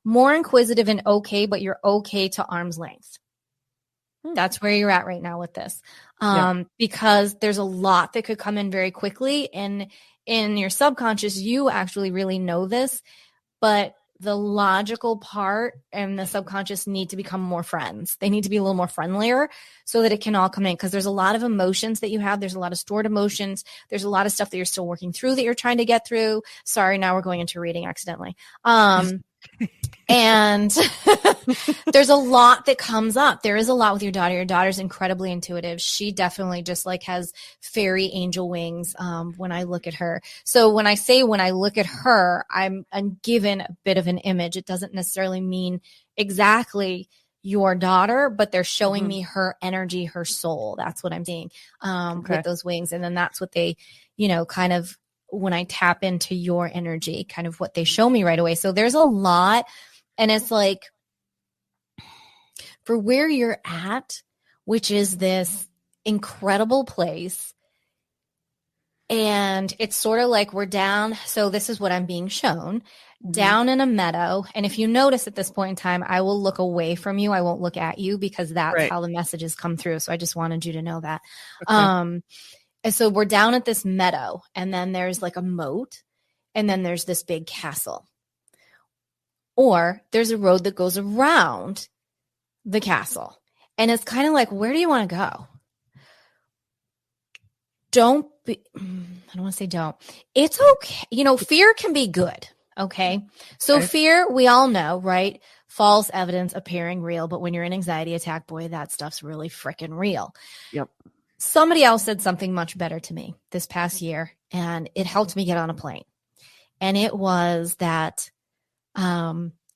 more inquisitive and okay, but you're okay to arm's length. That's where you're at right now with this. Because there's a lot that could come in very quickly, and in your subconscious, you actually really know this, but the logical part and the subconscious need to become more friends. They need to be a little more friendlier so that it can all come in, because there's a lot of emotions that you have. There's a lot of stored emotions. There's a lot of stuff that you're still working through that you're trying to get through. Sorry, now we're going into reading accidentally. And there's a lot that comes up. There is a lot with your daughter. Your daughter's incredibly intuitive. She definitely just like has fairy angel wings when I look at her. So when I look at her, I'm given a bit of an image. It doesn't necessarily mean exactly your daughter, but they're showing me her energy, her soul. That's what I'm seeing with those wings. And then that's what they, kind of, when I tap into your energy, kind of what they show me right away. So there's a lot. And it's like, for where you're at, which is this incredible place, and it's sort of like we're down. So this is what I'm being shown, down in a meadow. And if you notice at this point in time, I will look away from you. I won't look at you, because that's how the messages come through. So I just wanted you to know that. Okay. And so we're down at this meadow, and then there's like a moat, and then there's this big castle. Or there's a road that goes around the castle. And it's kind of like, where do you want to go? I don't want to say don't. It's okay. Fear can be good. Okay. So fear, we all know, right? False evidence appearing real. But when you're in anxiety attack, boy, that stuff's really freaking real. Yep. Somebody else said something much better to me this past year, and it helped me get on a plane. And it was that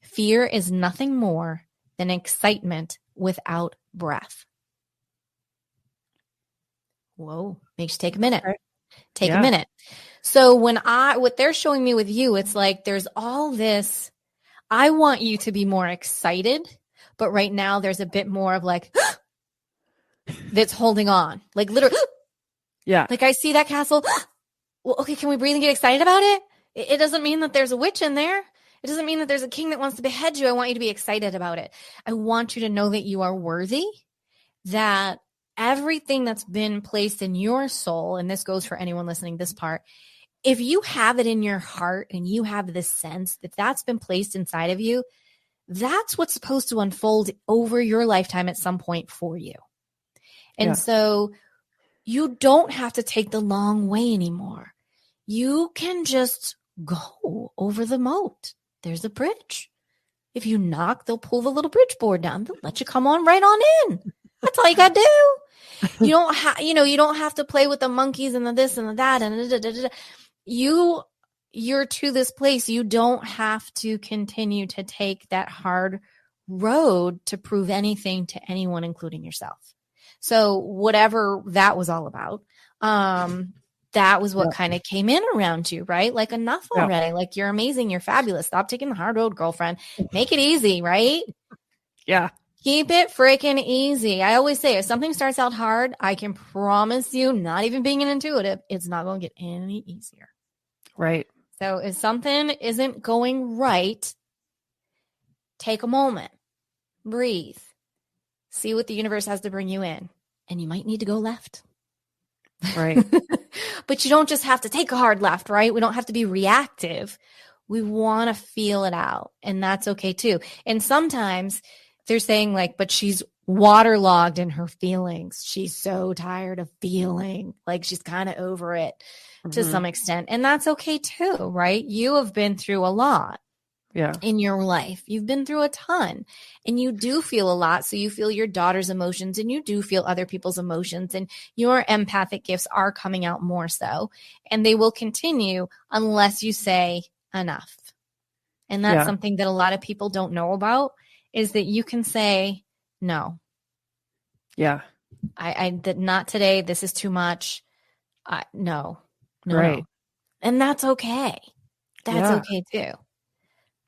fear is nothing more than excitement without breath. Whoa, makes you take a minute. Take a minute. So what they're showing me with you, it's like there's all this, I want you to be more excited, but right now there's a bit more of like, that's holding on, like literally. Yeah. Like I see that castle. Well, okay, can we breathe and get excited about it? It doesn't mean that there's a witch in there. It doesn't mean that there's a king that wants to behead you. I want you to be excited about it. I want you to know that you are worthy, that everything that's been placed in your soul, and this goes for anyone listening this part, if you have it in your heart and you have this sense that that's been placed inside of you, that's what's supposed to unfold over your lifetime at some point for you. And so you don't have to take the long way anymore. You can just go over the moat. There's a bridge. If you knock, they'll pull the little bridge board down. They'll let you come on right on in. That's all you got to do. You don't have, you don't have to play with the monkeys and the this and the that and you're to this place. You don't have to continue to take that hard road to prove anything to anyone, including yourself. So whatever that was all about, that was what kind of came in around you, right? Like enough already. Like you're amazing. You're fabulous. Stop taking the hard road, girlfriend. Make it easy, right? Yeah. Keep it freaking easy. I always say if something starts out hard, I can promise you, not even being an intuitive, it's not going to get any easier. Right. So if something isn't going right, take a moment, breathe, see what the universe has to bring you in. and you might need to go left. Right. But you don't just have to take a hard left, right? We don't have to be reactive. We want to feel it out, and that's okay too. And sometimes they're saying like, but she's waterlogged in her feelings. She's so tired of feeling like she's kind of over it to some extent. And that's okay too, right? You have been through a lot. Yeah. In your life. You've been through a ton, and you do feel a lot. So you feel your daughter's emotions, and you do feel other people's emotions, and your empathic gifts are coming out more so, and they will continue unless you say enough. And that's something that a lot of people don't know about, is that you can say no. Yeah. I did not today. This is too much. No. Right. And that's okay. That's okay too.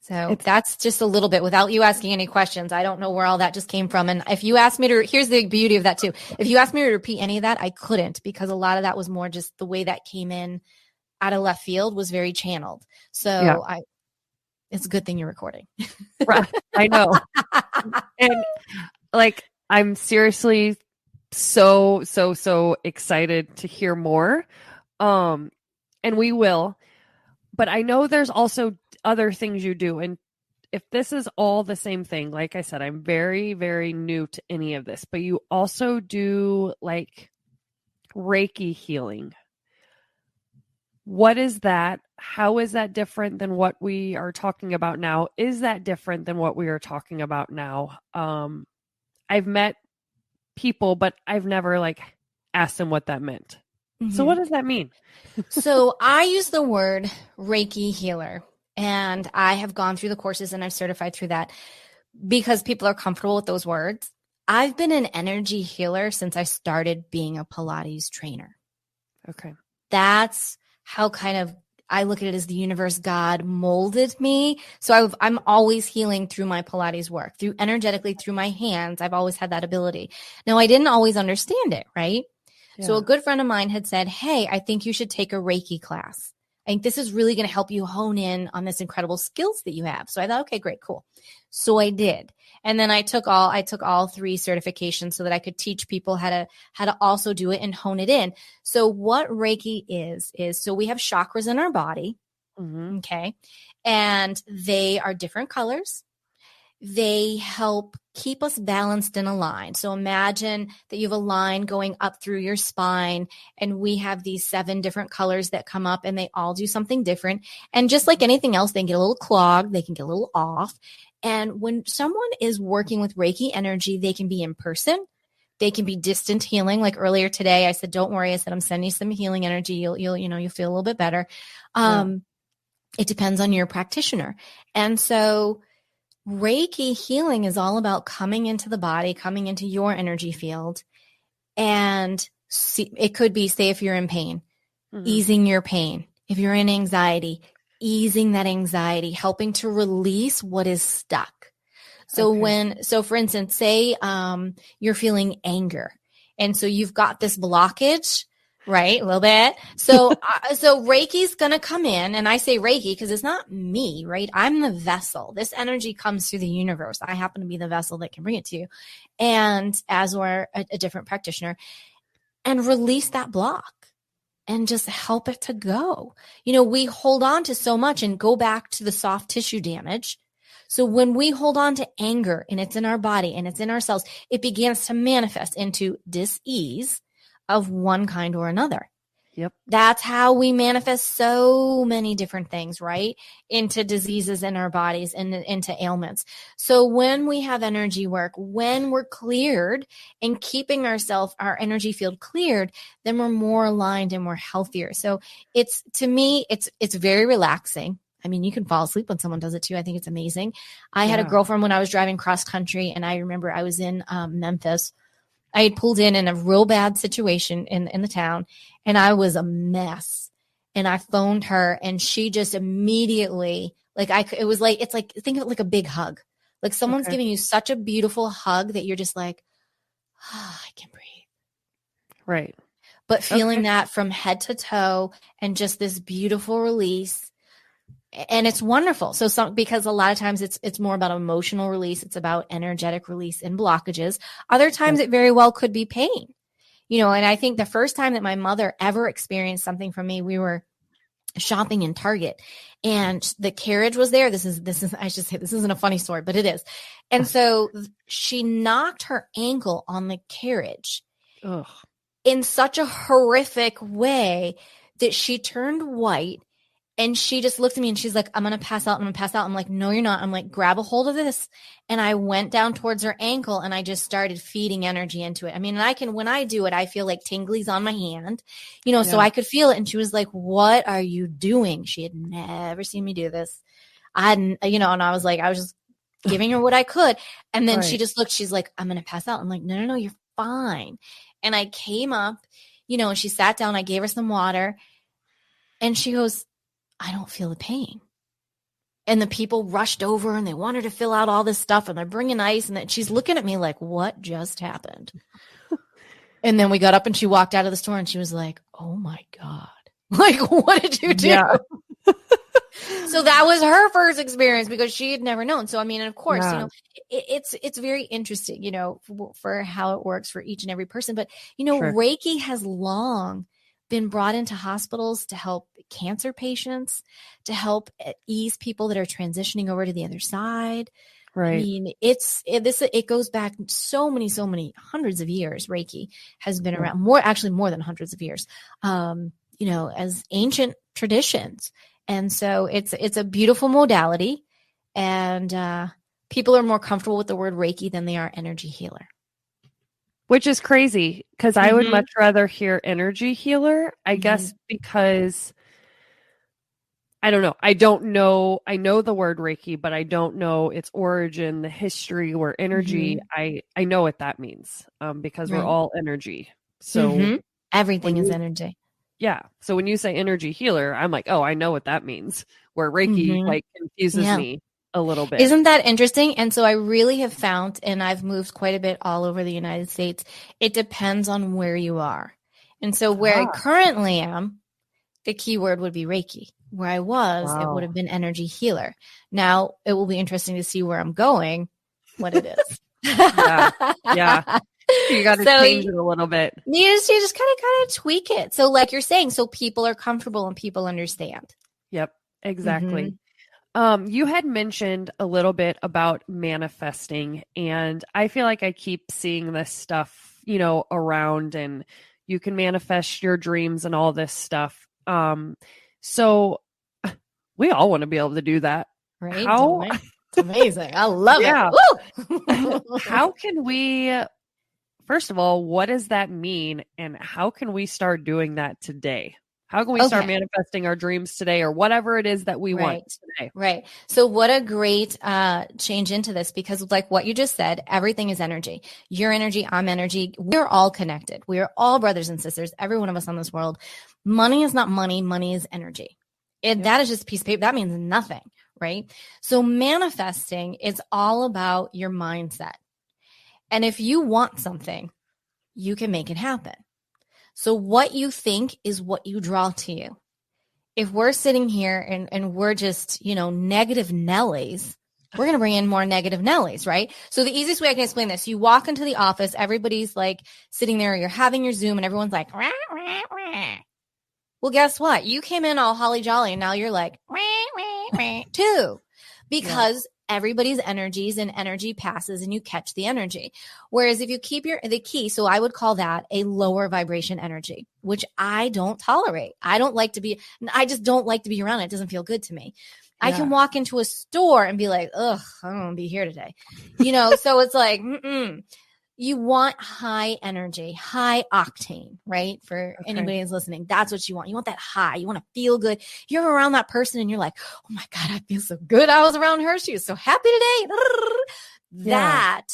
So that's just a little bit without you asking any questions. I don't know where all that just came from. And if you asked me to, here's the beauty of that too. If you asked me to repeat any of that, I couldn't, because a lot of that was more just the way that came in out of left field was very channeled. So it's a good thing you're recording. Right. I know. And like, I'm seriously so excited to hear more. And we will, but I know there's also other things you do. And if this is all the same thing, like I said, I'm very, very new to any of this, but you also do like Reiki healing. What is that? How is that different than what we are talking about now? Is that different than what we are talking about now? I've met people, but I've never like asked them what that meant. So what does that mean? So I use the word Reiki healer, and I have gone through the courses and I've certified through that because people are comfortable with those words. I've been an energy healer since I started being a Pilates trainer. Okay. That's how kind of I look at it as the universe, God molded me. So I'm always healing through my Pilates work, through energetically, through my hands. I've always had that ability. Now, I didn't always understand it, right? Yeah. So a good friend of mine had said, hey, I think you should take a Reiki class. I think this is really going to help you hone in on this incredible skills that you have. So I thought, okay, great, cool. So I did. And then I took all 3 certifications so that I could teach people how to also do it and hone it in. So what Reiki is so we have chakras in our body. Okay. And they are different colors. They help keep us balanced and aligned. So imagine that you have a line going up through your spine, and we have these 7 different colors that come up, and they all do something different. And just like anything else, they can get a little clogged, they can get a little off. And when someone is working with Reiki energy, they can be in person. They can be distant healing. Like earlier today, I said, don't worry. I said, I'm sending you some healing energy. You'll feel a little bit better. It depends on your practitioner. And so Reiki healing is all about coming into the body, coming into your energy field. And it could be, say, if you're in pain, easing your pain. If you're in anxiety, easing that anxiety, helping to release what is stuck. So for instance, say you're feeling anger, and so you've got this blockage, right? A little bit. So so Reiki's going to come in, and I say Reiki because it's not me, right? I'm the vessel. This energy comes through the universe. I happen to be the vessel that can bring it to you, and as we're a different practitioner, and release that block. And just help it to go. We hold on to so much and go back to the soft tissue damage. So when we hold on to anger, and it's in our body and it's in our cells, it begins to manifest into dis-ease of one kind or another. Yep. That's how we manifest so many different things, right? Into diseases in our bodies and into ailments. So when we have energy work, when we're cleared and keeping our energy field cleared, then we're more aligned and we're healthier. So to me, it's very relaxing. I mean, you can fall asleep when someone does it too. I think it's amazing. I had a girlfriend when I was driving cross country, and I remember I was in Memphis. I had pulled in a real bad situation in the town, and I was a mess. And I phoned her, and she just immediately, think of it like a big hug. Like someone's giving you such a beautiful hug that you're just like, I can breathe. Right. But feeling that from head to toe, and just this beautiful release. And it's wonderful. So because a lot of times it's more about emotional release. It's about energetic release and blockages. Other times it very well could be pain. And I think the first time that my mother ever experienced something from me, we were shopping in Target and the carriage was there. This is, I should say, this isn't a funny story, but it is. And so she knocked her ankle on the carriage Ugh. in such a horrific way that she turned white. And she just looked at me and she's like, I'm going to pass out. I'm going to pass out. I'm like, no, you're not. I'm like, grab a hold of this. And I went down towards her ankle and I just started feeding energy into it. I mean, when I do it, I feel like tinglies on my hand, so I could feel it. And she was like, what are you doing? She had never seen me do this. I hadn't, and I was just giving her what I could. And then she just looked, she's like, I'm going to pass out. I'm like, no, you're fine. And I came up, and she sat down. I gave her some water and she goes, I don't feel the pain. And the people rushed over and they wanted to fill out all this stuff and they're bringing ice. And then she's looking at me like, what just happened? And then we got up and she walked out of the store and she was like, oh my God, like, what did you do? Yeah. So that was her first experience because she had never known. So, I mean, of course, it's very interesting, for how it works for each and every person. But, sure. Reiki has long been brought into hospitals to help cancer patients, to help ease people that are transitioning over to the other side. Right. I mean, it goes back so many hundreds of years. Reiki has been around more than hundreds of years, as ancient traditions. And so it's a beautiful modality, and people are more comfortable with the word Reiki than they are energy healer. Which is crazy because I would much rather hear energy healer, I guess, because I don't know. I know the word Reiki, but I don't know its origin, the history, where energy, I know what that means because we're all energy. So everything is energy. Yeah. So when you say energy healer, I'm like, oh, I know what that means, where Reiki confuses me a little bit. Isn't that interesting? And so I really have found, and I've moved quite a bit all over the United States, it depends on where you are. And so where I currently am, the key word would be Reiki. Where I was, it would have been energy healer. Now it will be interesting to see where I'm going, what it is. Yeah. You got to change it a little bit. You just kind of tweak it. So like you're saying, so people are comfortable and people understand. Yep, exactly. You had mentioned a little bit about manifesting, and I feel like I keep seeing this stuff, around, and you can manifest your dreams and all this stuff. So we all want to be able to do that. Right? How? It's amazing. I love it. Woo! How can we, first of all, what does that mean? And how can we start doing that today? How can we start manifesting our dreams today, or whatever it is that we want today? Right. So what a great change into this, because like what you just said, everything is energy. Your energy, I'm energy. We're all connected. We are all brothers and sisters. Every one of us on this world. Money is not money. Money is energy. That is just a piece of paper. That means nothing, right? So manifesting is all about your mindset. And if you want something, you can make it happen. So what you think is what you draw to you. If we're sitting here and we're just, negative Nellies, we're going to bring in more negative Nellies, right? So the easiest way I can explain this, you walk into the office, everybody's like sitting there, you're having your Zoom and everyone's like, rah, rah, rah. Well, guess what? You came in all holly jolly and now you're like, rah, rah, rah, too, because everybody's energies and energy passes and you catch the energy. Whereas if you keep the key, so I would call that a lower vibration energy, which I don't tolerate. I just don't like to be around it. It doesn't feel good to me. I can walk into a store and be like, ugh, I don't want to be here today. So it's like, you want high energy, high octane, right? For anybody who's listening, that's what you want. You want that high. You want to feel good. You're around that person and you're like, oh my God, I feel so good. I was around her. She was so happy today. That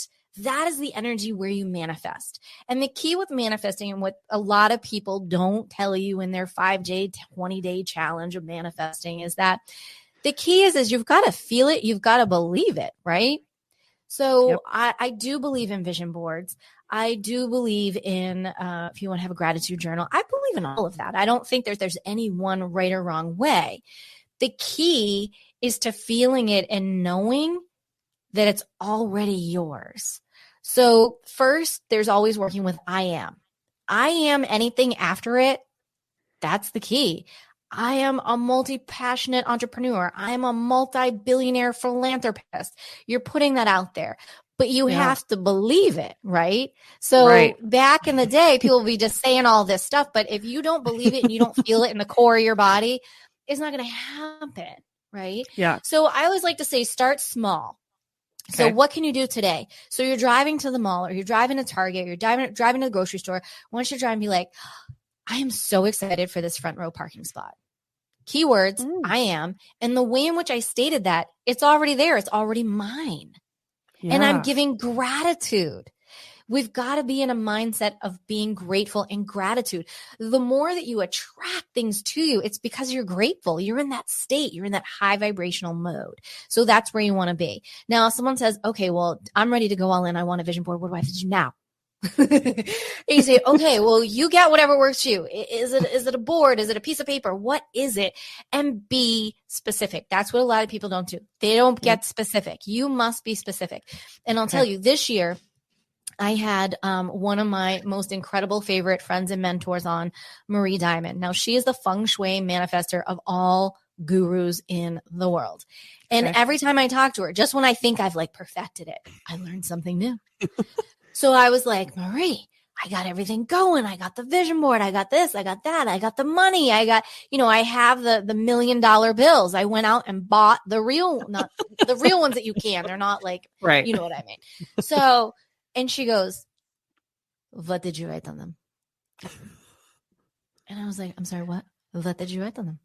is the energy where you manifest. And the key with manifesting, and what a lot of people don't tell you in their 5-day, 20-day challenge of manifesting, is that the key is you've got to feel it. You've got to believe it, right? So I do believe in vision boards. I do believe in, if you want to have a gratitude journal, I believe in all of that. I don't think there's any one right or wrong way. The key is to feeling it and knowing that it's already yours. So first, there's always working with I am. I am anything after it. That's the key. I am a multi-passionate entrepreneur. I am a multi-billionaire philanthropist. You're putting that out there, but you have to believe it, right? So back in the day, people would be just saying all this stuff, but if you don't believe it and you don't feel it in the core of your body, it's not going to happen, right? Yeah. So I always like to say, start small. So what can you do today? So you're driving to the mall, or you're driving to Target, or you're driving to the grocery store. Once you're driving, be like, I am so excited for this front row parking spot. Keywords, I am. And the way in which I stated that, it's already there. It's already mine. Yeah. And I'm giving gratitude. We've got to be in a mindset of being grateful and gratitude. The more that you attract things to you, it's because you're grateful. You're in that state. You're in that high vibrational mode. So that's where you want to be. Now, if someone says, okay, well, I'm ready to go all in. I want a vision board. What do I have to do now? You say, okay, well, you get whatever works for you. Is it a board? Is it a piece of paper? What is it? And be specific. That's what a lot of people don't do. They don't get specific. You must be specific. And I'll tell you, this year, I had one of my most incredible favorite friends and mentors on, Marie Diamond. Now, she is the feng shui manifester of all gurus in the world. And every time I talk to her, just when I think I've like perfected it, I learned something new. So I was like, Marie, I got everything going. I got the vision board. I got this. I got that. I got the money. I got, I have the $1 million bills. I went out and bought the real, not the real ones that you can. They're not like, you know what I mean? So, and she goes, what did you write on them? And I was like, I'm sorry, what? What did you write on them?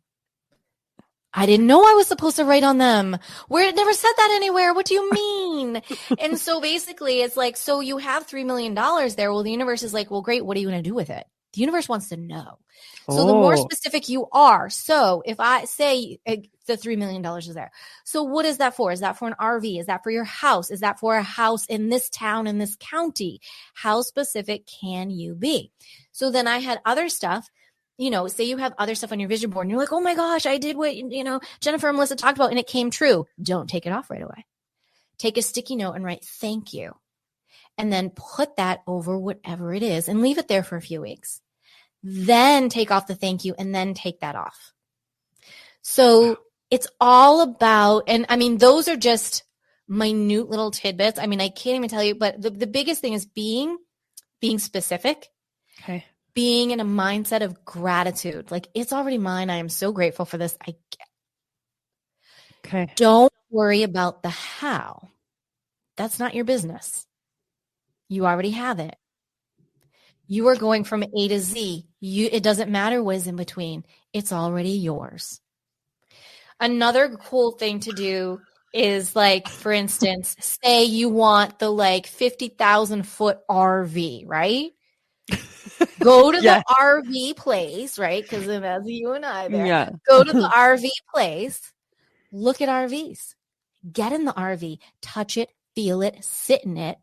I didn't know I was supposed to write on them. Where it never said that anywhere. What do you mean? And so basically it's like, so you have $3 million there. Well, the universe is like, well, great. What are you going to do with it? The universe wants to know. So the more specific you are. So if I say the $3 million is there. So what is that for? Is that for an RV? Is that for your house? Is that for a house in this town, in this county? How specific can you be? So then I had other stuff. Say you have other stuff on your vision board and you're like, oh my gosh, I did what, Jennifer and Melissa talked about and it came true. Don't take it off right away. Take a sticky note and write thank you. And then put that over whatever it is and leave it there for a few weeks. Then take off the thank you and then take that off. So it's all about, and I mean, those are just minute little tidbits. I mean, I can't even tell you, but the biggest thing is being specific. Okay. Being in a mindset of gratitude. Like, it's already mine. I am so grateful for this. Okay. Don't worry about the how. That's not your business. You already have it. You are going from A to Z. It doesn't matter what is in between. It's already yours. Another cool thing to do is, like, for instance, say you want the 50,000 foot RV, right? Go to the RV place, right? Because that's you and I there. Yeah. Go to the RV place, look at RVs, get in the RV, touch it, feel it, sit in it,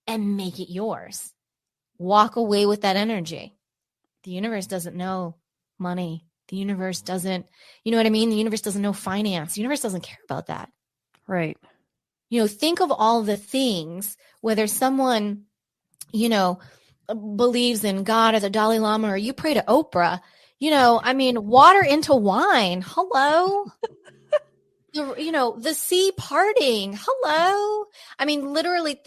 and make it yours. Walk away with that energy. The universe doesn't know money. The universe doesn't, you know what I mean? The universe doesn't know finance. The universe doesn't care about that. Right. Think of all the things, whether someone, believes in God or the Dalai Lama, or you pray to Oprah, water into wine. Hello. The sea parting. Hello. I mean, literally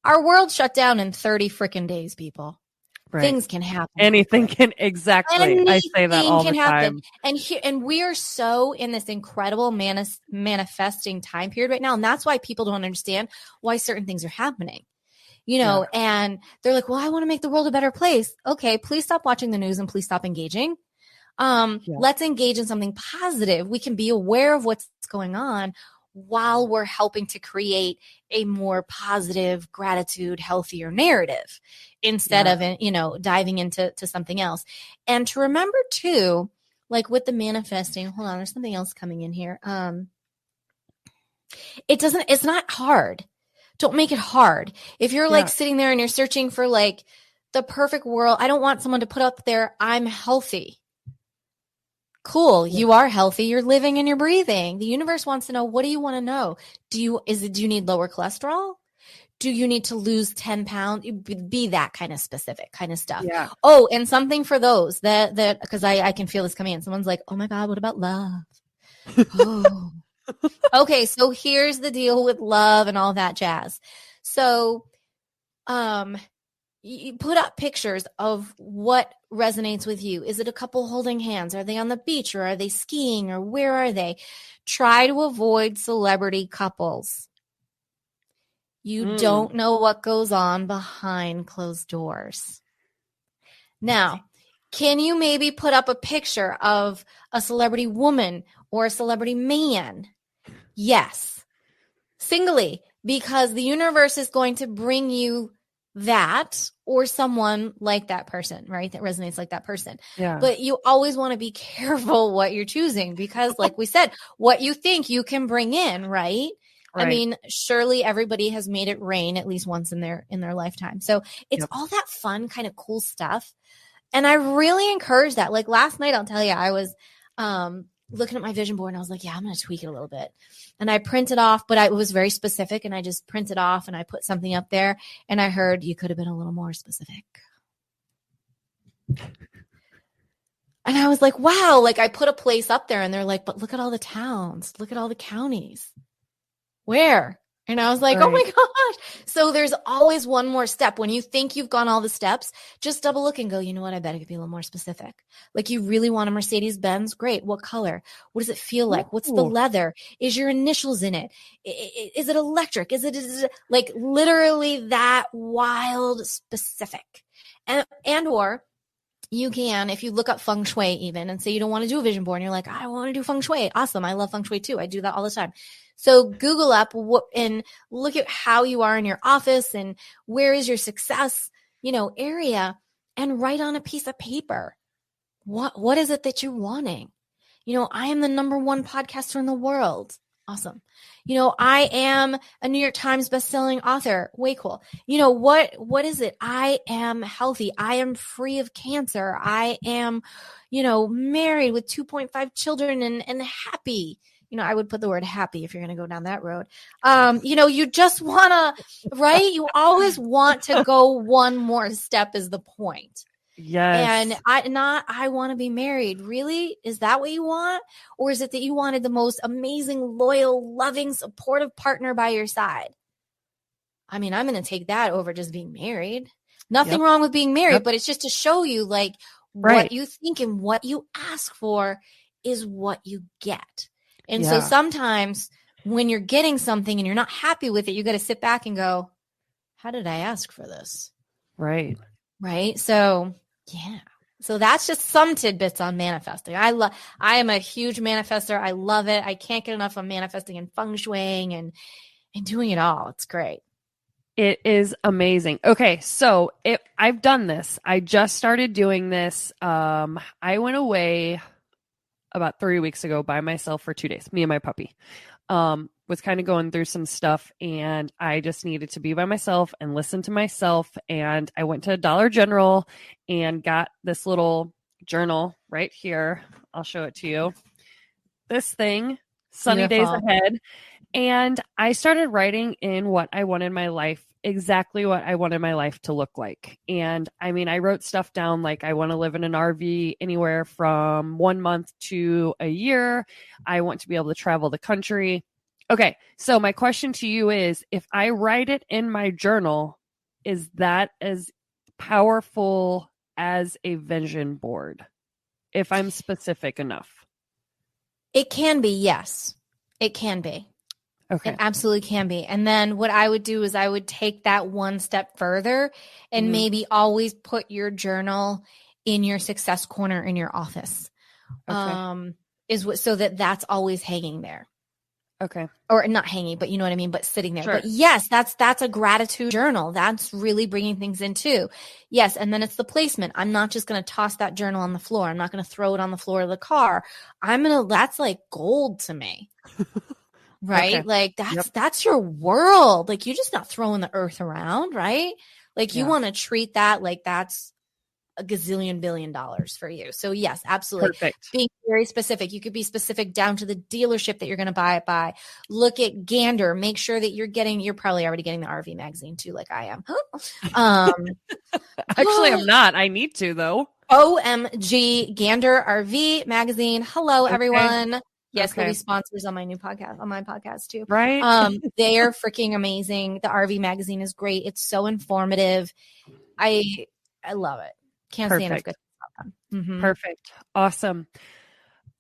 our world shut down in 30 freaking days, people. Right. Things can happen. Anything can, exactly. Anything I say that all the time. And we are so in this incredible manifesting time period right now. And that's why people don't understand why certain things are happening. And they're like, well, I want to make the world a better place. Okay, please stop watching the news and please stop engaging. Let's engage in something positive. We can be aware of what's going on while we're helping to create a more positive, gratitude, healthier narrative instead of, diving into something else. And to remember too, like with the manifesting, hold on, there's something else coming in here. It's not hard. Don't make it hard. If you're sitting there and you're searching for the perfect world, I don't want someone to put up there, I'm healthy. Cool. Yeah. You are healthy. You're living and you're breathing. The universe wants to know, what do you want to know? Do you need lower cholesterol? do you need to lose 10 pounds? Be that kind of specific kind of stuff. Yeah. Oh, and something for those that, because I can feel this coming in. Someone's like, oh my God, what about love? Oh, okay. So here's the deal with love and all that jazz. So, you put up pictures of what resonates with you. Is it a couple holding hands? Are they on the beach, or are they skiing, or where are they? Try to avoid celebrity couples. You don't know what goes on behind closed doors. Now, can you maybe put up a picture of a celebrity woman or a celebrity man? Yes. Singly, because the universe is going to bring you that or someone like that person, right? That resonates like that person. Yeah. But you always want to be careful what you're choosing, because like we said, what you think you can bring in, right? I mean, surely everybody has made it rain at least once in their lifetime. So it's all that fun, kind of cool stuff. And I really encourage that. Like last night, I'll tell you, I was looking at my vision board and I was like, yeah, I'm going to tweak it a little bit. And I printed off, but it was very specific, and I just printed off and I put something up there, and I heard, you could have been a little more specific. And I was like, wow, like I put a place up there, and they're like, but look at all the towns, look at all the counties. Where? And I was like, oh my gosh. So there's always one more step. When you think you've gone all the steps, just double look and go, you know what? I bet it could be a little more specific. Like, you really want a Mercedes-Benz? Great. What color? What does it feel like? What's the leather? Is your initials in it? Is it electric? Is it like literally that wild specific? And or you can, if you look up feng shui even and say you don't want to do a vision board and you're like, I want to do feng shui. Awesome. I love feng shui too. I do that all the time. So Google up and look at how you are in your office and where is your success, area, and write on a piece of paper. What is it that you're wanting? I am the number one podcaster in the world. Awesome. I am a New York Times bestselling author. Way cool. What is it? I am healthy. I am free of cancer. I am, married with 2.5 children and happy. I would put the word happy if you're going to go down that road. You just want to, right? You always want to go one more step is the point. Yes. And I want to be married. Really? Is that what you want? Or is it that you wanted the most amazing, loyal, loving, supportive partner by your side? I mean, I'm going to take that over just being married. Nothing wrong with being married, but it's just to show you like what you think and what you ask for is what you get. And so sometimes when you're getting something and you're not happy with it, you got to sit back and go, how did I ask for this? Right. Right. So, yeah. So that's just some tidbits on manifesting. I am a huge manifester. I love it. I can't get enough of manifesting and feng shuiing and doing it all. It's great. It is amazing. Okay, so I've done this. I just started doing this. I went away about 3 weeks ago by myself for 2 days, me and my puppy. Was kind of going through some stuff, and I just needed to be by myself and listen to myself. And I went to Dollar General and got this little journal right here. I'll show it to you. This thing, Sunny Days Ahead. And I started writing in what I wanted my life, exactly what I wanted my life to look like. And I mean, I wrote stuff down like I want to live in an RV anywhere from 1 month to a year. I want to be able to travel the country. Okay, so my question to you is, if I write it in my journal, is that as powerful as a vision board, if I'm specific enough? It can be, yes. It can be. Okay. It absolutely can be. And then what I would do is I would take that one step further and maybe always put your journal in your success corner in your office. Okay. So that's always hanging there. Okay. Or not hanging, but you know what I mean? But sitting there. Sure. But yes, that's a gratitude journal. That's really bringing things in too. Yes. And then it's the placement. I'm not just going to toss that journal on the floor. I'm not going to throw it on the floor of the car. That's like gold to me. Right? Okay. Like that's your world. Like you're just not throwing the earth around, right? Like you want to treat that like that's a gazillion billion dollars for you. So yes, absolutely. Perfect. Being very specific. You could be specific down to the dealership that you're going to buy it by. Look at Gander. Make sure that you're probably already getting the RV magazine too, like I am. Actually, I'm not. I need to though. OMG Gander RV magazine. Hello, Okay. everyone. Yes, Okay. they'll be sponsors on my podcast too. Right? They are freaking amazing. The RV magazine is great. It's so informative. I love it. Can't say enough good things about them. Mm-hmm. Perfect. Awesome.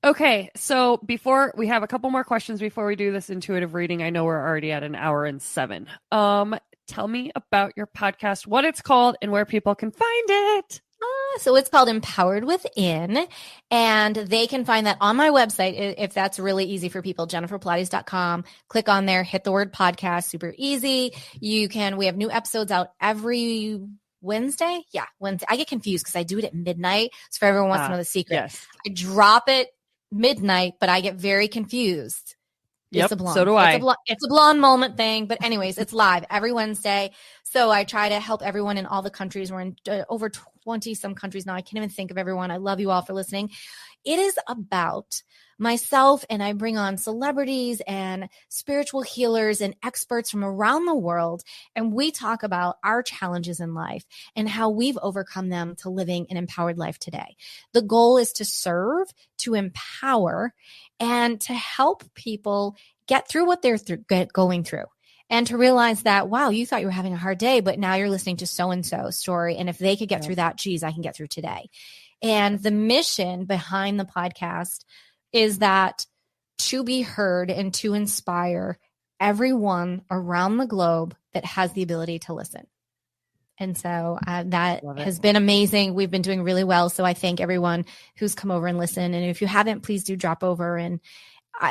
Okay, so before we have a couple more questions before we do this intuitive reading. I know we're already at 1:07. Tell me about your podcast, what it's called, and where people can find it. So it's called Empowered Within, and they can find that on my website if that's really easy for people, jenniferpilates.com. Click on there, hit the word podcast, super easy. We have new episodes out every Wednesday. Yeah, Wednesday. I get confused because I do it at midnight. So if everyone wants to know the secret, yes. I drop it midnight, but I get very confused. Yep, so do I. It's a blonde moment thing. But anyways, it's live every Wednesday. So I try to help everyone in all the countries. We're in over 20 some countries now. I can't even think of everyone. I love you all for listening. It is about myself, and I bring on celebrities and spiritual healers and experts from around the world. And we talk about our challenges in life and how we've overcome them to living an empowered life today. The goal is to serve, to empower, and to help people get through what they're going through. And to realize that, wow, you thought you were having a hard day, but now you're listening to so-and-so story. And if they could get through that, geez, I can get through today. And the mission behind the podcast is that to be heard and to inspire everyone around the globe that has the ability to listen. And so that has been amazing. We've been doing really well. So I thank everyone who's come over and listened. And if you haven't, please do drop over. And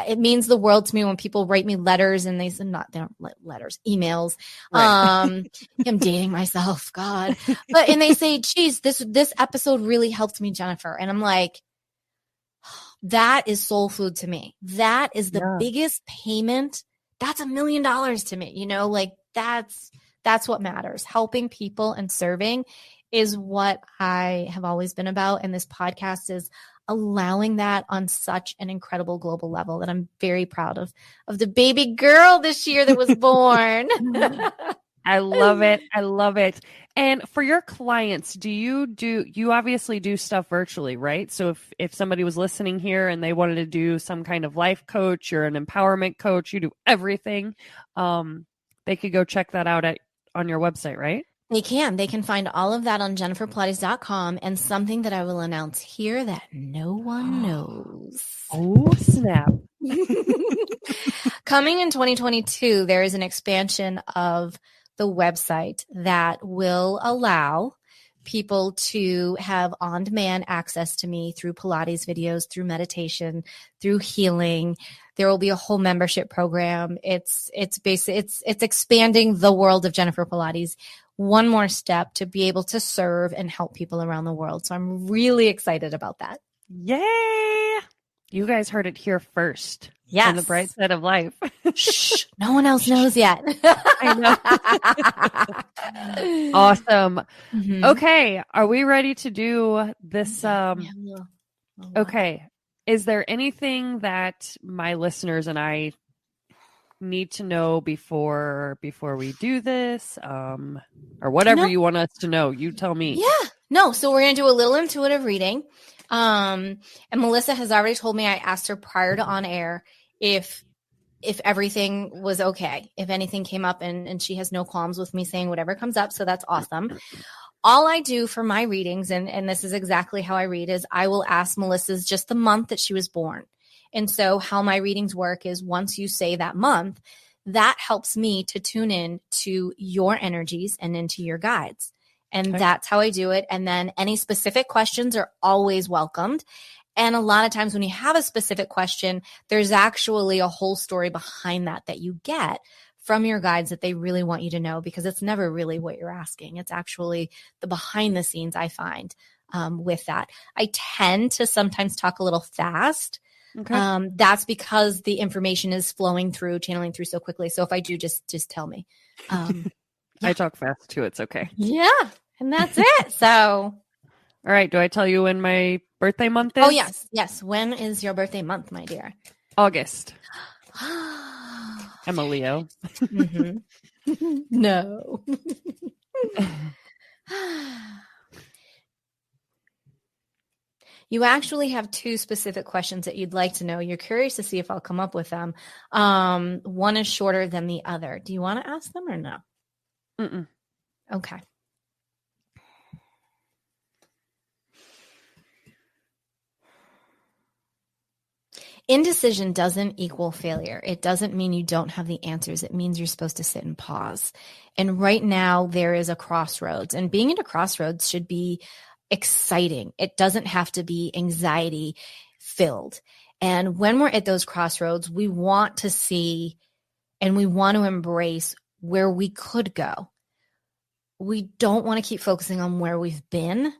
it means the world to me when people write me letters, and they don't letters, emails. Right. I'm dating myself, God. And they say, geez, this episode really helped me, Jennifer. And I'm like, that is soul food to me. That is the biggest payment. That's $1 million to me. Like that's what matters. Helping people and serving is what I have always been about. And this podcast is allowing that on such an incredible global level that I'm very proud of the baby girl this year that was born. I love it. I love it. And for your clients, you obviously do stuff virtually, right? So if somebody was listening here and they wanted to do some kind of life coach or an empowerment coach, you do everything. They could go check that out on your website, right? They can find all of that on jenniferpilates.com, and something that I will announce here that no one knows. Oh, snap. Coming in 2022, there is an expansion of the website that will allow people to have on-demand access to me through Pilates videos, through meditation, through healing. There will be a whole membership program. It's expanding the world of Jennifer Pilates one more step to be able to serve and help people around the world. So I'm really excited about that. Yay! You guys heard it here first. Yes. On the bright side of life. Shh, no one else knows yet. I know. Awesome. Mm-hmm. Okay. Are we ready to do this? Okay. Is there anything that my listeners and I need to know before we do this? Or whatever you want us to know, you tell me. Yeah. No. So we're going to do a little intuitive reading. And Melissa has already told me, I asked her prior to on air if everything was okay, if anything came up, and she has no qualms with me saying whatever comes up. So that's awesome. All I do for my readings, and this is exactly how I read, is I will ask Melissa's just the month that she was born. And so how my readings work is once you say that month, that helps me to tune in to your energies and into your guides. And that's how I do it. And then any specific questions are always welcomed. And a lot of times when you have a specific question, there's actually a whole story behind that you get from your guides that they really want you to know, because it's never really what you're asking. It's actually the behind the scenes I find with that. I tend to sometimes talk a little fast. Okay. That's because the information is channeling through so quickly. So if I do, just tell me. I talk fast too. It's okay. Yeah. And that's it. So All right. Do I tell you when my birthday month is? Oh, yes. Yes. When is your birthday month, my dear? August. I'm a Leo. Mm-hmm. No. You actually have two specific questions that you'd like to know. You're curious to see if I'll come up with them. One is shorter than the other. Do you want to ask them or no? Mm-mm. Okay. Indecision doesn't equal failure. It doesn't mean you don't have the answers. It means you're supposed to sit and pause. And right now there is a crossroads, and being at a crossroads should be exciting. It doesn't have to be anxiety filled. And when we're at those crossroads, we want to see and we want to embrace where we could go. We don't want to keep focusing on where we've been,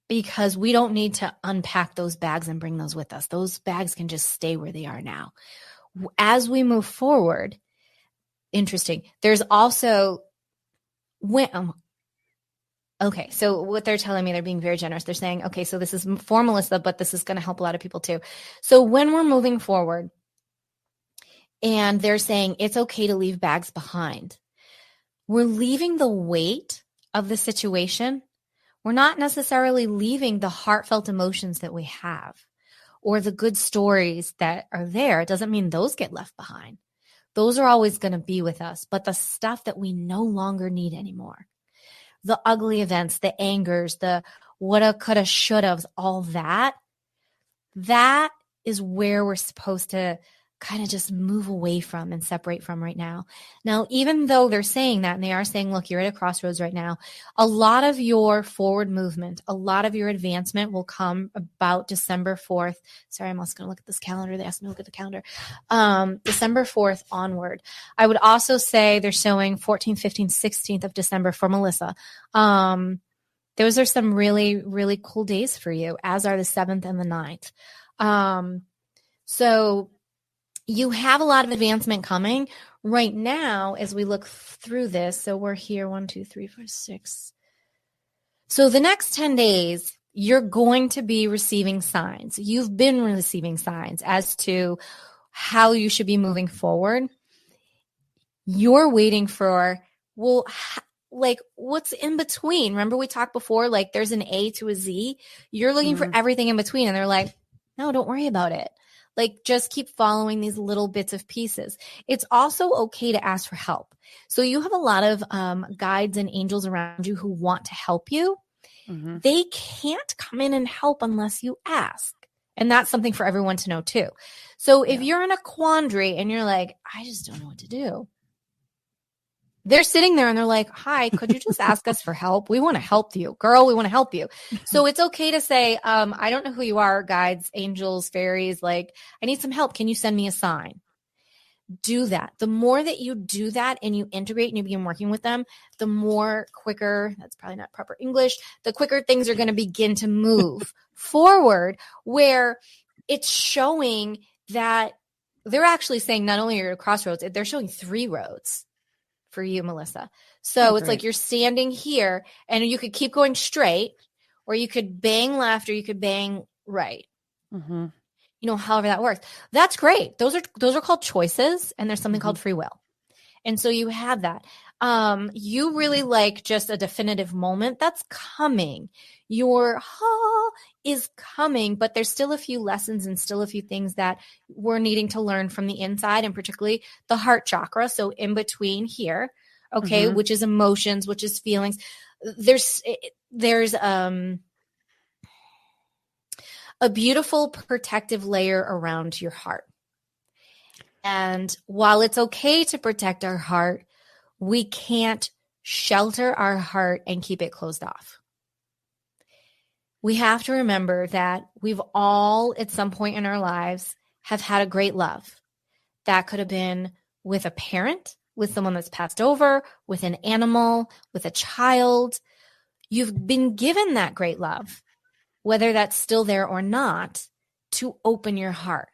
because we don't need to unpack those bags and bring those with us. Those bags can just stay where they are now. As we move forward, interesting. There's also okay, so what they're telling me, they're being very generous. They're saying, okay, so this is for Melissa, but this is going to help a lot of people too. So when we're moving forward, and they're saying it's okay to leave bags behind, we're leaving the weight of the situation. We're not necessarily leaving the heartfelt emotions that we have or the good stories that are there. It doesn't mean those get left behind. Those are always going to be with us. But the stuff that we no longer need anymore, the ugly events, the angers, the woulda, coulda, shoulda, all that is where we're supposed to kind of just move away from and separate from right now. Now, even though they're saying that, and they are saying, look, you're at a crossroads right now, a lot of your forward movement, a lot of your advancement will come about December 4th. Sorry, I'm also going to look at this calendar. They asked me to look at the calendar. December 4th onward. I would also say they're showing 14th, 15th, 16th of December for Melissa. Those are some really, really cool days for you, as are the 7th and the 9th. So you have a lot of advancement coming right now as we look through this. So we're here, 1, 2, 3, 4, 6. So the next 10 days, you're going to be receiving signs. You've been receiving signs as to how you should be moving forward. You're waiting for, well, like what's in between? Remember we talked before, like there's an A to a Z. You're looking for everything in between. And they're like, no, don't worry about it. Like, just keep following these little bits of pieces. It's also okay to ask for help. So you have a lot of guides and angels around you who want to help you. Mm-hmm. They can't come in and help unless you ask. And that's something for everyone to know too. So if you're in a quandary and you're like, I just don't know what to do, they're sitting there and they're like, hi, could you just ask us for help? We want to help you. Girl, we want to help you. So it's okay to say, I don't know who you are, guides, angels, fairies. Like, I need some help. Can you send me a sign? Do that. The more that you do that and you integrate and you begin working with them, the more quicker, that's probably not proper English, the quicker things are going to begin to move forward, where it's showing that they're actually saying not only are you at a crossroads, they're showing 3 roads for you, Melissa. So it's like you're standing here and you could keep going straight, or you could bang left, or you could bang right. Mm-hmm. You know, however that works. That's great. Those are called choices, and there's something called free will. And so you have that. You really like just a definitive moment that's coming. Your is coming, but there's still a few lessons and still a few things that we're needing to learn from the inside, and particularly the heart chakra. So in between here, okay, which is emotions, which is feelings. There's a beautiful protective layer around your heart. And while it's okay to protect our heart, we can't shelter our heart and keep it closed off. We have to remember that we've all, at some point in our lives, have had a great love. That could have been with a parent, with someone that's passed over, with an animal, with a child. You've been given that great love, whether that's still there or not, to open your heart.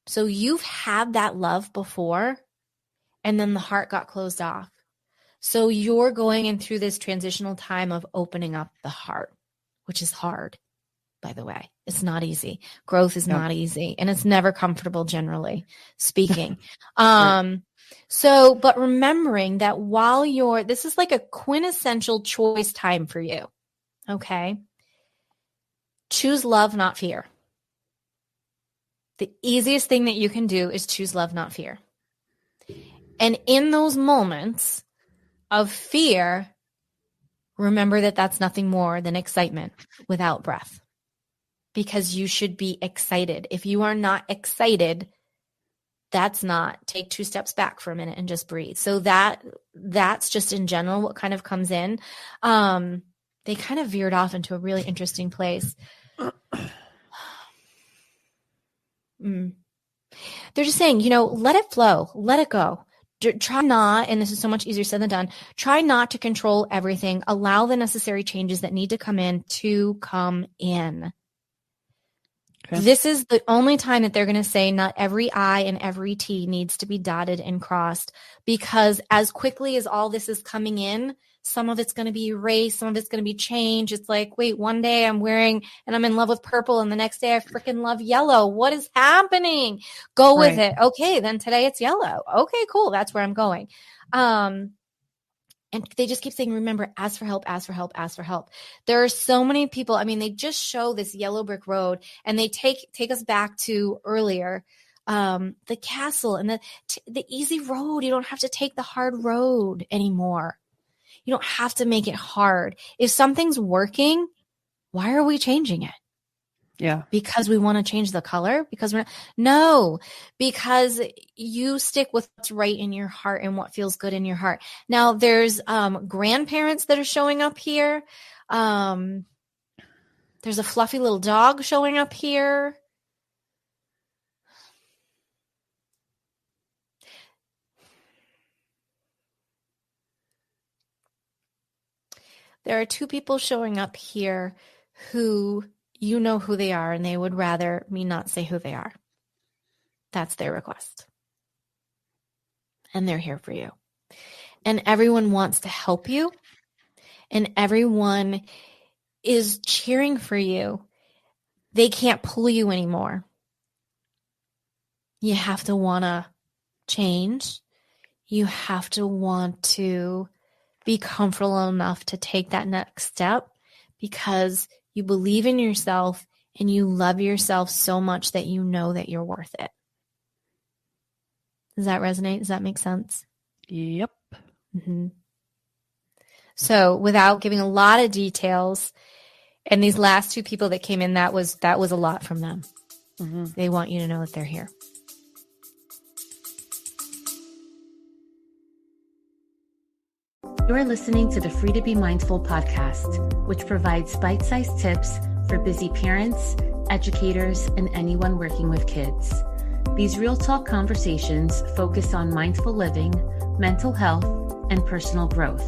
So you've had that love before, and then the heart got closed off. So you're going in through this transitional time of opening up the heart, which is hard, by the way. It's not easy. Growth is not easy, and it's never comfortable, generally speaking. Right. So, but remembering that while this is like a quintessential choice time for you. Okay. Choose love, not fear. The easiest thing that you can do is choose love, not fear. And in those moments of fear, remember that that's nothing more than excitement without breath, because you should be excited. If you are not excited, take 2 steps back for a minute and just breathe. So that's just in general what kind of comes in. They kind of veered off into a really interesting place. They're just saying, let it flow, let it go. Try not, and this is so much easier said than done, try not to control everything. Allow the necessary changes that need to come in to come in. Okay. This is the only time that they're going to say not every I and every T needs to be dotted and crossed, because as quickly as all this is coming in, some of it's going to be erased, some of it's going to be changed. It's like, wait, one day I'm wearing and I'm in love with purple, and the next day I freaking love yellow. What is happening? Go with it. Okay, then today it's yellow. Okay, cool. That's where I'm going. And they just keep saying, remember, ask for help, ask for help, ask for help. There are so many people. I mean, they just show this yellow brick road, and they take us back to earlier, the castle and the easy road. You don't have to take the hard road anymore. You don't have to make it hard. If something's working, why are we changing it? Yeah. Because we want to change the color? Because you stick with what's right in your heart and what feels good in your heart. Now there's grandparents that are showing up here. There's a fluffy little dog showing up here. There are 2 people showing up here who you know who they are, and they would rather me not say who they are. That's their request. And they're here for you. And everyone wants to help you. And everyone is cheering for you. They can't pull you anymore. You have to want to change. You have to want to be comfortable enough to take that next step, because you believe in yourself and you love yourself so much that you know that you're worth it. Does that resonate? Does that make sense? Yep. Mm-hmm. So without giving a lot of details, and these last 2 people that came in, that was a lot from them. Mm-hmm. They want you to know that they're here. You're listening to the Free to Be Mindful podcast, which provides bite-sized tips for busy parents, educators, and anyone working with kids. These real talk conversations focus on mindful living, mental health, and personal growth,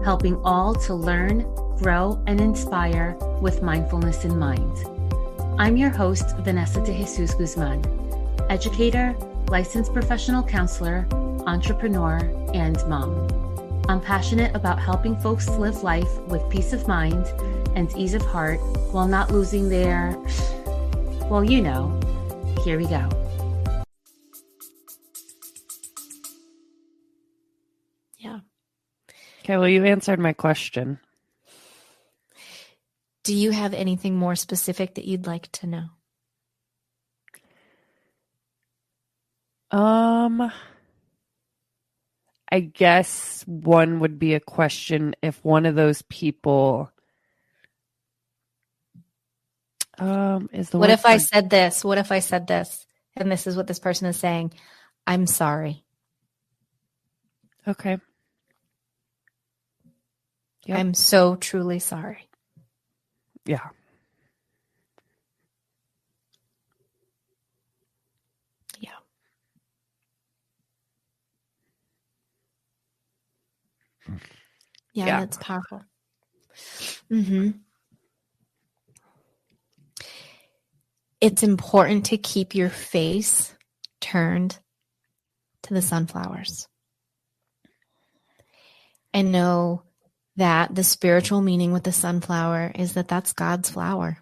helping all to learn, grow, and inspire with mindfulness in mind. I'm your host, Vanessa de Jesus Guzman, educator, licensed professional counselor, entrepreneur, and mom. I'm passionate about helping folks live life with peace of mind and ease of heart while not losing their, well, here we go. Yeah. Okay, well, you answered my question. Do you have anything more specific that you'd like to know? I guess one would be a question if one of those people is the What if I said this? What if I said this? And this is what this person is saying. I'm sorry. Okay. Yep. I'm so truly sorry. Yeah. Yeah. Yeah, that's powerful. Mm-hmm. It's important to keep your face turned to the sunflowers and know that the spiritual meaning with the sunflower is that that's God's flower.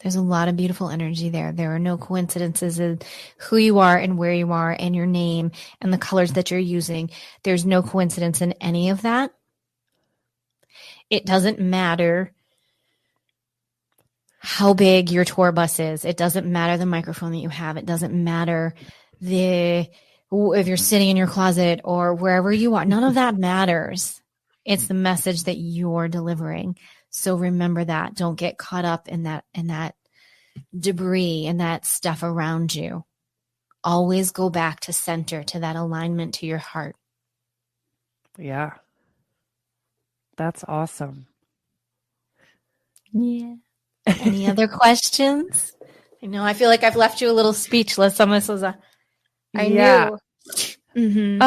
There's a lot of beautiful energy there. There are no coincidences in who you are and where you are and your name and the colors that you're using. There's no coincidence in any of that. It doesn't matter how big your tour bus is. It doesn't matter the microphone that you have. It doesn't matter if you're sitting in your closet or wherever you are. None of that matters. It's the message that you're delivering. So remember that. Don't get caught up in that debris and that stuff around you. Always go back to center, to that alignment to your heart. Yeah. That's awesome. Yeah. Any other questions? I know I feel like I've left you a little speechless. Some of this was I knew. Mm-hmm.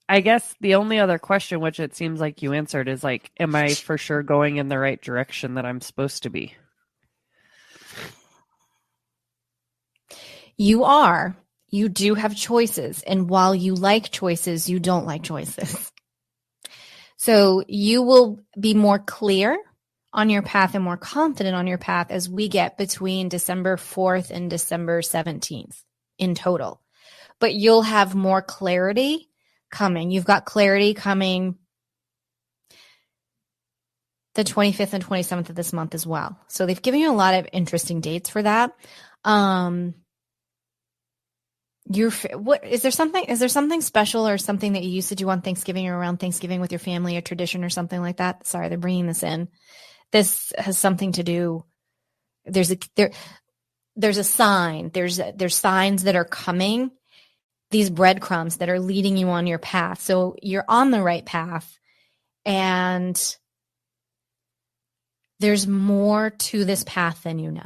I guess the only other question, which it seems like you answered, is like, am I for sure going in the right direction that I'm supposed to be? You are. You do have choices. And while you like choices, you don't like choices. So you will be more clear on your path and more confident on your path as we get between December 4th and December 17th in total. But you'll have more clarity coming. You've got clarity coming the 25th and 27th of this month as well. So they've given you a lot of interesting dates for that. Is there something special or something that you used to do on Thanksgiving or around Thanksgiving with your family, a tradition or something like that? Sorry, they're bringing this in. This has something to do. There's a sign. There's signs that are coming. These breadcrumbs that are leading you on your path. So you're on the right path, and there's more to this path than you know.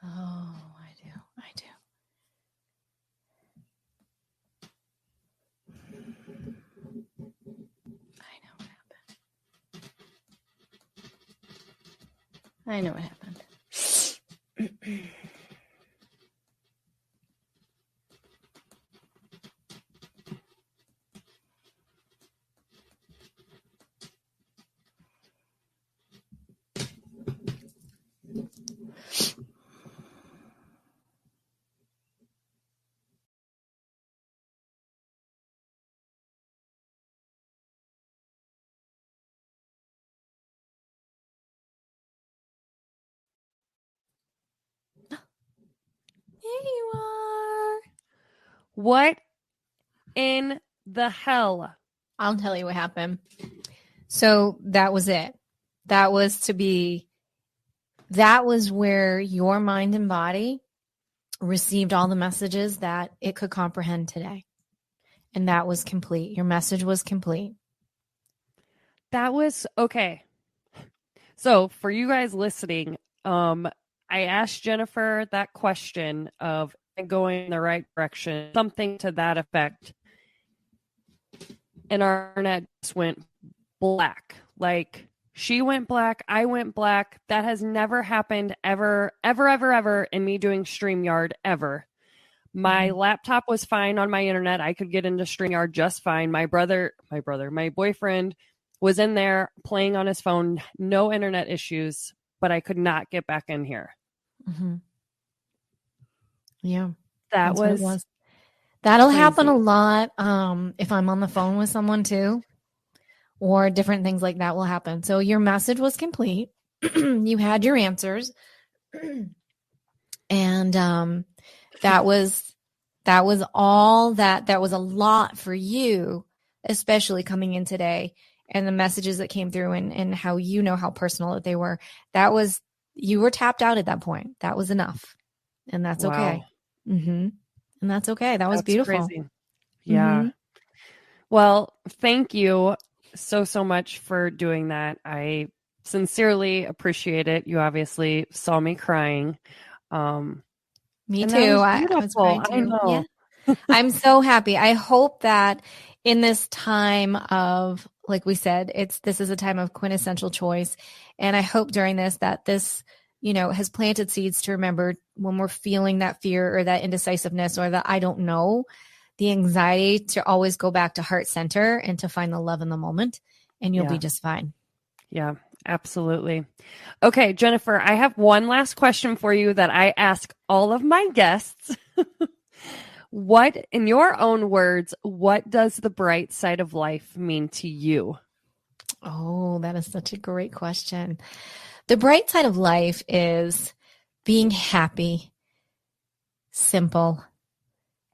Oh, I do. I know what happened. There you are. What in the hell? I'll tell you what happened. So that was it. That was where your mind and body received all the messages that it could comprehend today. And that was complete. Your message was complete. That was okay. So for you guys listening, I asked Jennifer that question of going in the right direction, something to that effect. And our internet just went black. Like, she went black, I went black. That has never happened ever in me doing StreamYard ever. My laptop was fine on my internet. I could get into StreamYard just fine. My boyfriend was in there playing on his phone, no internet issues, but I could not get back in here. Mm-hmm. Yeah. That was That'll crazy. happen a lot if I'm on the phone with someone too, or different things like that will happen. So your message was complete. You had your answers. And that was all that was a lot for you, especially coming in today, and the messages that came through and how how personal that they were. You were tapped out at that point. That was enough. And that's okay. Mm-hmm. And that's okay. That's beautiful. Crazy. Yeah. Mm-hmm. Well, thank you so much for doing that. I sincerely appreciate it. You obviously saw me crying. Me and too. that was I was beautiful. crying I too. know. Yeah. I'm so happy. I hope that in this time of, like we said, this is a time of quintessential choice. And I hope during this that this, has planted seeds to remember when we're feeling that fear or that indecisiveness or that I don't know, the anxiety, to always go back to heart center and to find the love in the moment, and you'll be just fine. Yeah, absolutely. Okay, Jennifer, I have one last question for you that I ask all of my guests. What, in your own words, what does the bright side of life mean to you? Oh, that is such a great question. The bright side of life is being happy, simple,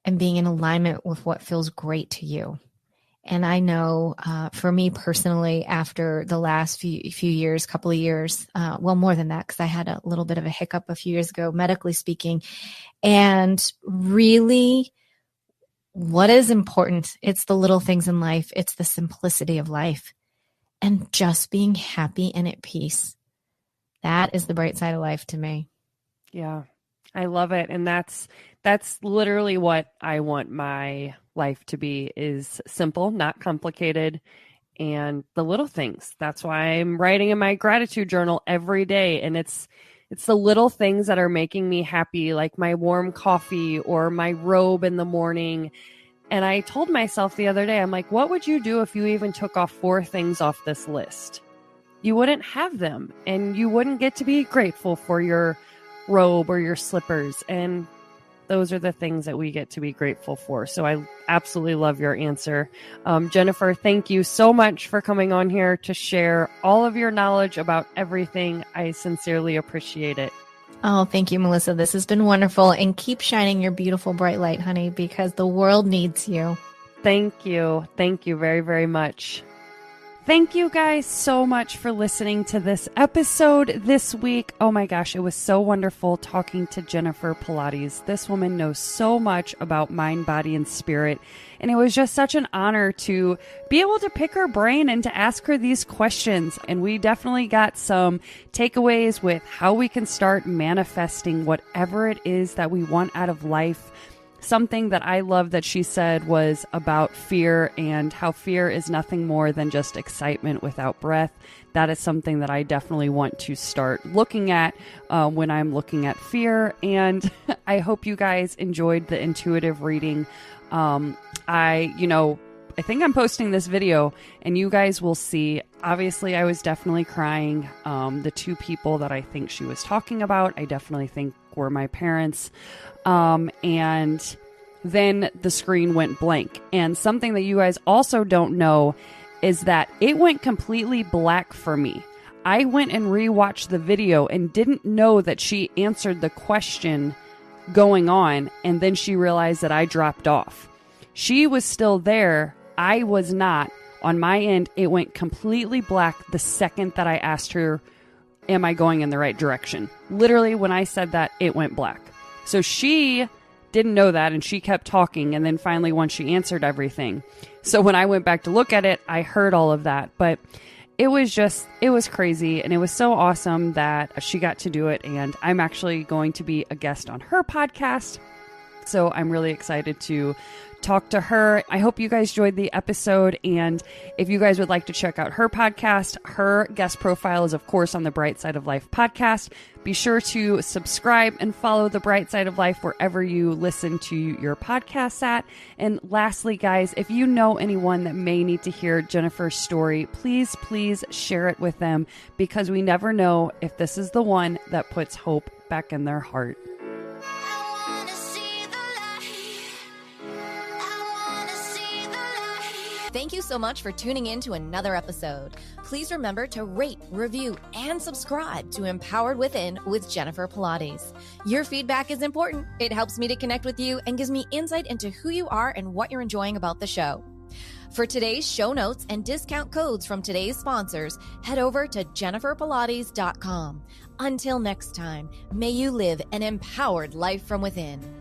and being in alignment with what feels great to you. And I know for me personally, after the last few years, couple of years, well, more than that, because I had a little bit of a hiccup a few years ago, medically speaking, and really what is important, it's the little things in life. It's the simplicity of life and just being happy and at peace. That is the bright side of life to me. Yeah, I love it. And that's literally what I want my life to be, is simple, not complicated, and the little things. That's why I'm writing in my gratitude journal every day. And it's the little things that are making me happy, like my warm coffee or my robe in the morning. And I told myself the other day, I'm like, what would you do if you even took off 4 things off this list? You wouldn't have them, and you wouldn't get to be grateful for your robe or your slippers. And those are the things that we get to be grateful for. So I absolutely love your answer. Jennifer, thank you so much for coming on here to share all of your knowledge about everything. I sincerely appreciate it. Oh, thank you, Melissa. This has been wonderful. And keep shining your beautiful bright light, honey, because the world needs you. Thank you. Thank you very, very much. Thank you guys so much for listening to this episode this week. Oh my gosh, it was so wonderful talking to Jennifer Pilates. This woman knows so much about mind, body, and spirit. And it was just such an honor to be able to pick her brain and to ask her these questions. And we definitely got some takeaways with how we can start manifesting whatever it is that we want out of life. Something that I love that she said was about fear, and how fear is nothing more than just excitement without breath. That is something that I definitely want to start looking at when I'm looking at fear. And I hope you guys enjoyed the intuitive reading. I think I'm posting this video and you guys will see. Obviously, I was definitely crying. The 2 people that I think she was talking about, I definitely think were my parents. And then the screen went blank. And something that you guys also don't know is that it went completely black for me. I went and rewatched the video and didn't know that she answered the question going on. And then she realized that I dropped off. She was still there. I was not. On my end, it went completely black the second that I asked her, am I going in the right direction? Literally, when I said that, it went black. So she didn't know that, and she kept talking, and then finally once she answered everything. So when I went back to look at it, I heard all of that. But it was crazy, and it was so awesome that she got to do it, and I'm actually going to be a guest on her podcast. So I'm really excited to talk to her. I hope you guys enjoyed the episode. And if you guys would like to check out her podcast, her guest profile is, of course, on the Bright Side of Life podcast. Be sure to subscribe and follow the Bright Side of Life wherever you listen to your podcasts at. And lastly, guys, if you know anyone that may need to hear Jennifer's story, please share it with them, because we never know if this is the one that puts hope back in their heart. Thank you so much for tuning in to another episode. Please remember to rate, review, and subscribe to Empowered Within with Jennifer Pilates. Your feedback is important. It helps me to connect with you and gives me insight into who you are and what you're enjoying about the show. For today's show notes and discount codes from today's sponsors, head over to jenniferpilates.com. Until next time, may you live an empowered life from within.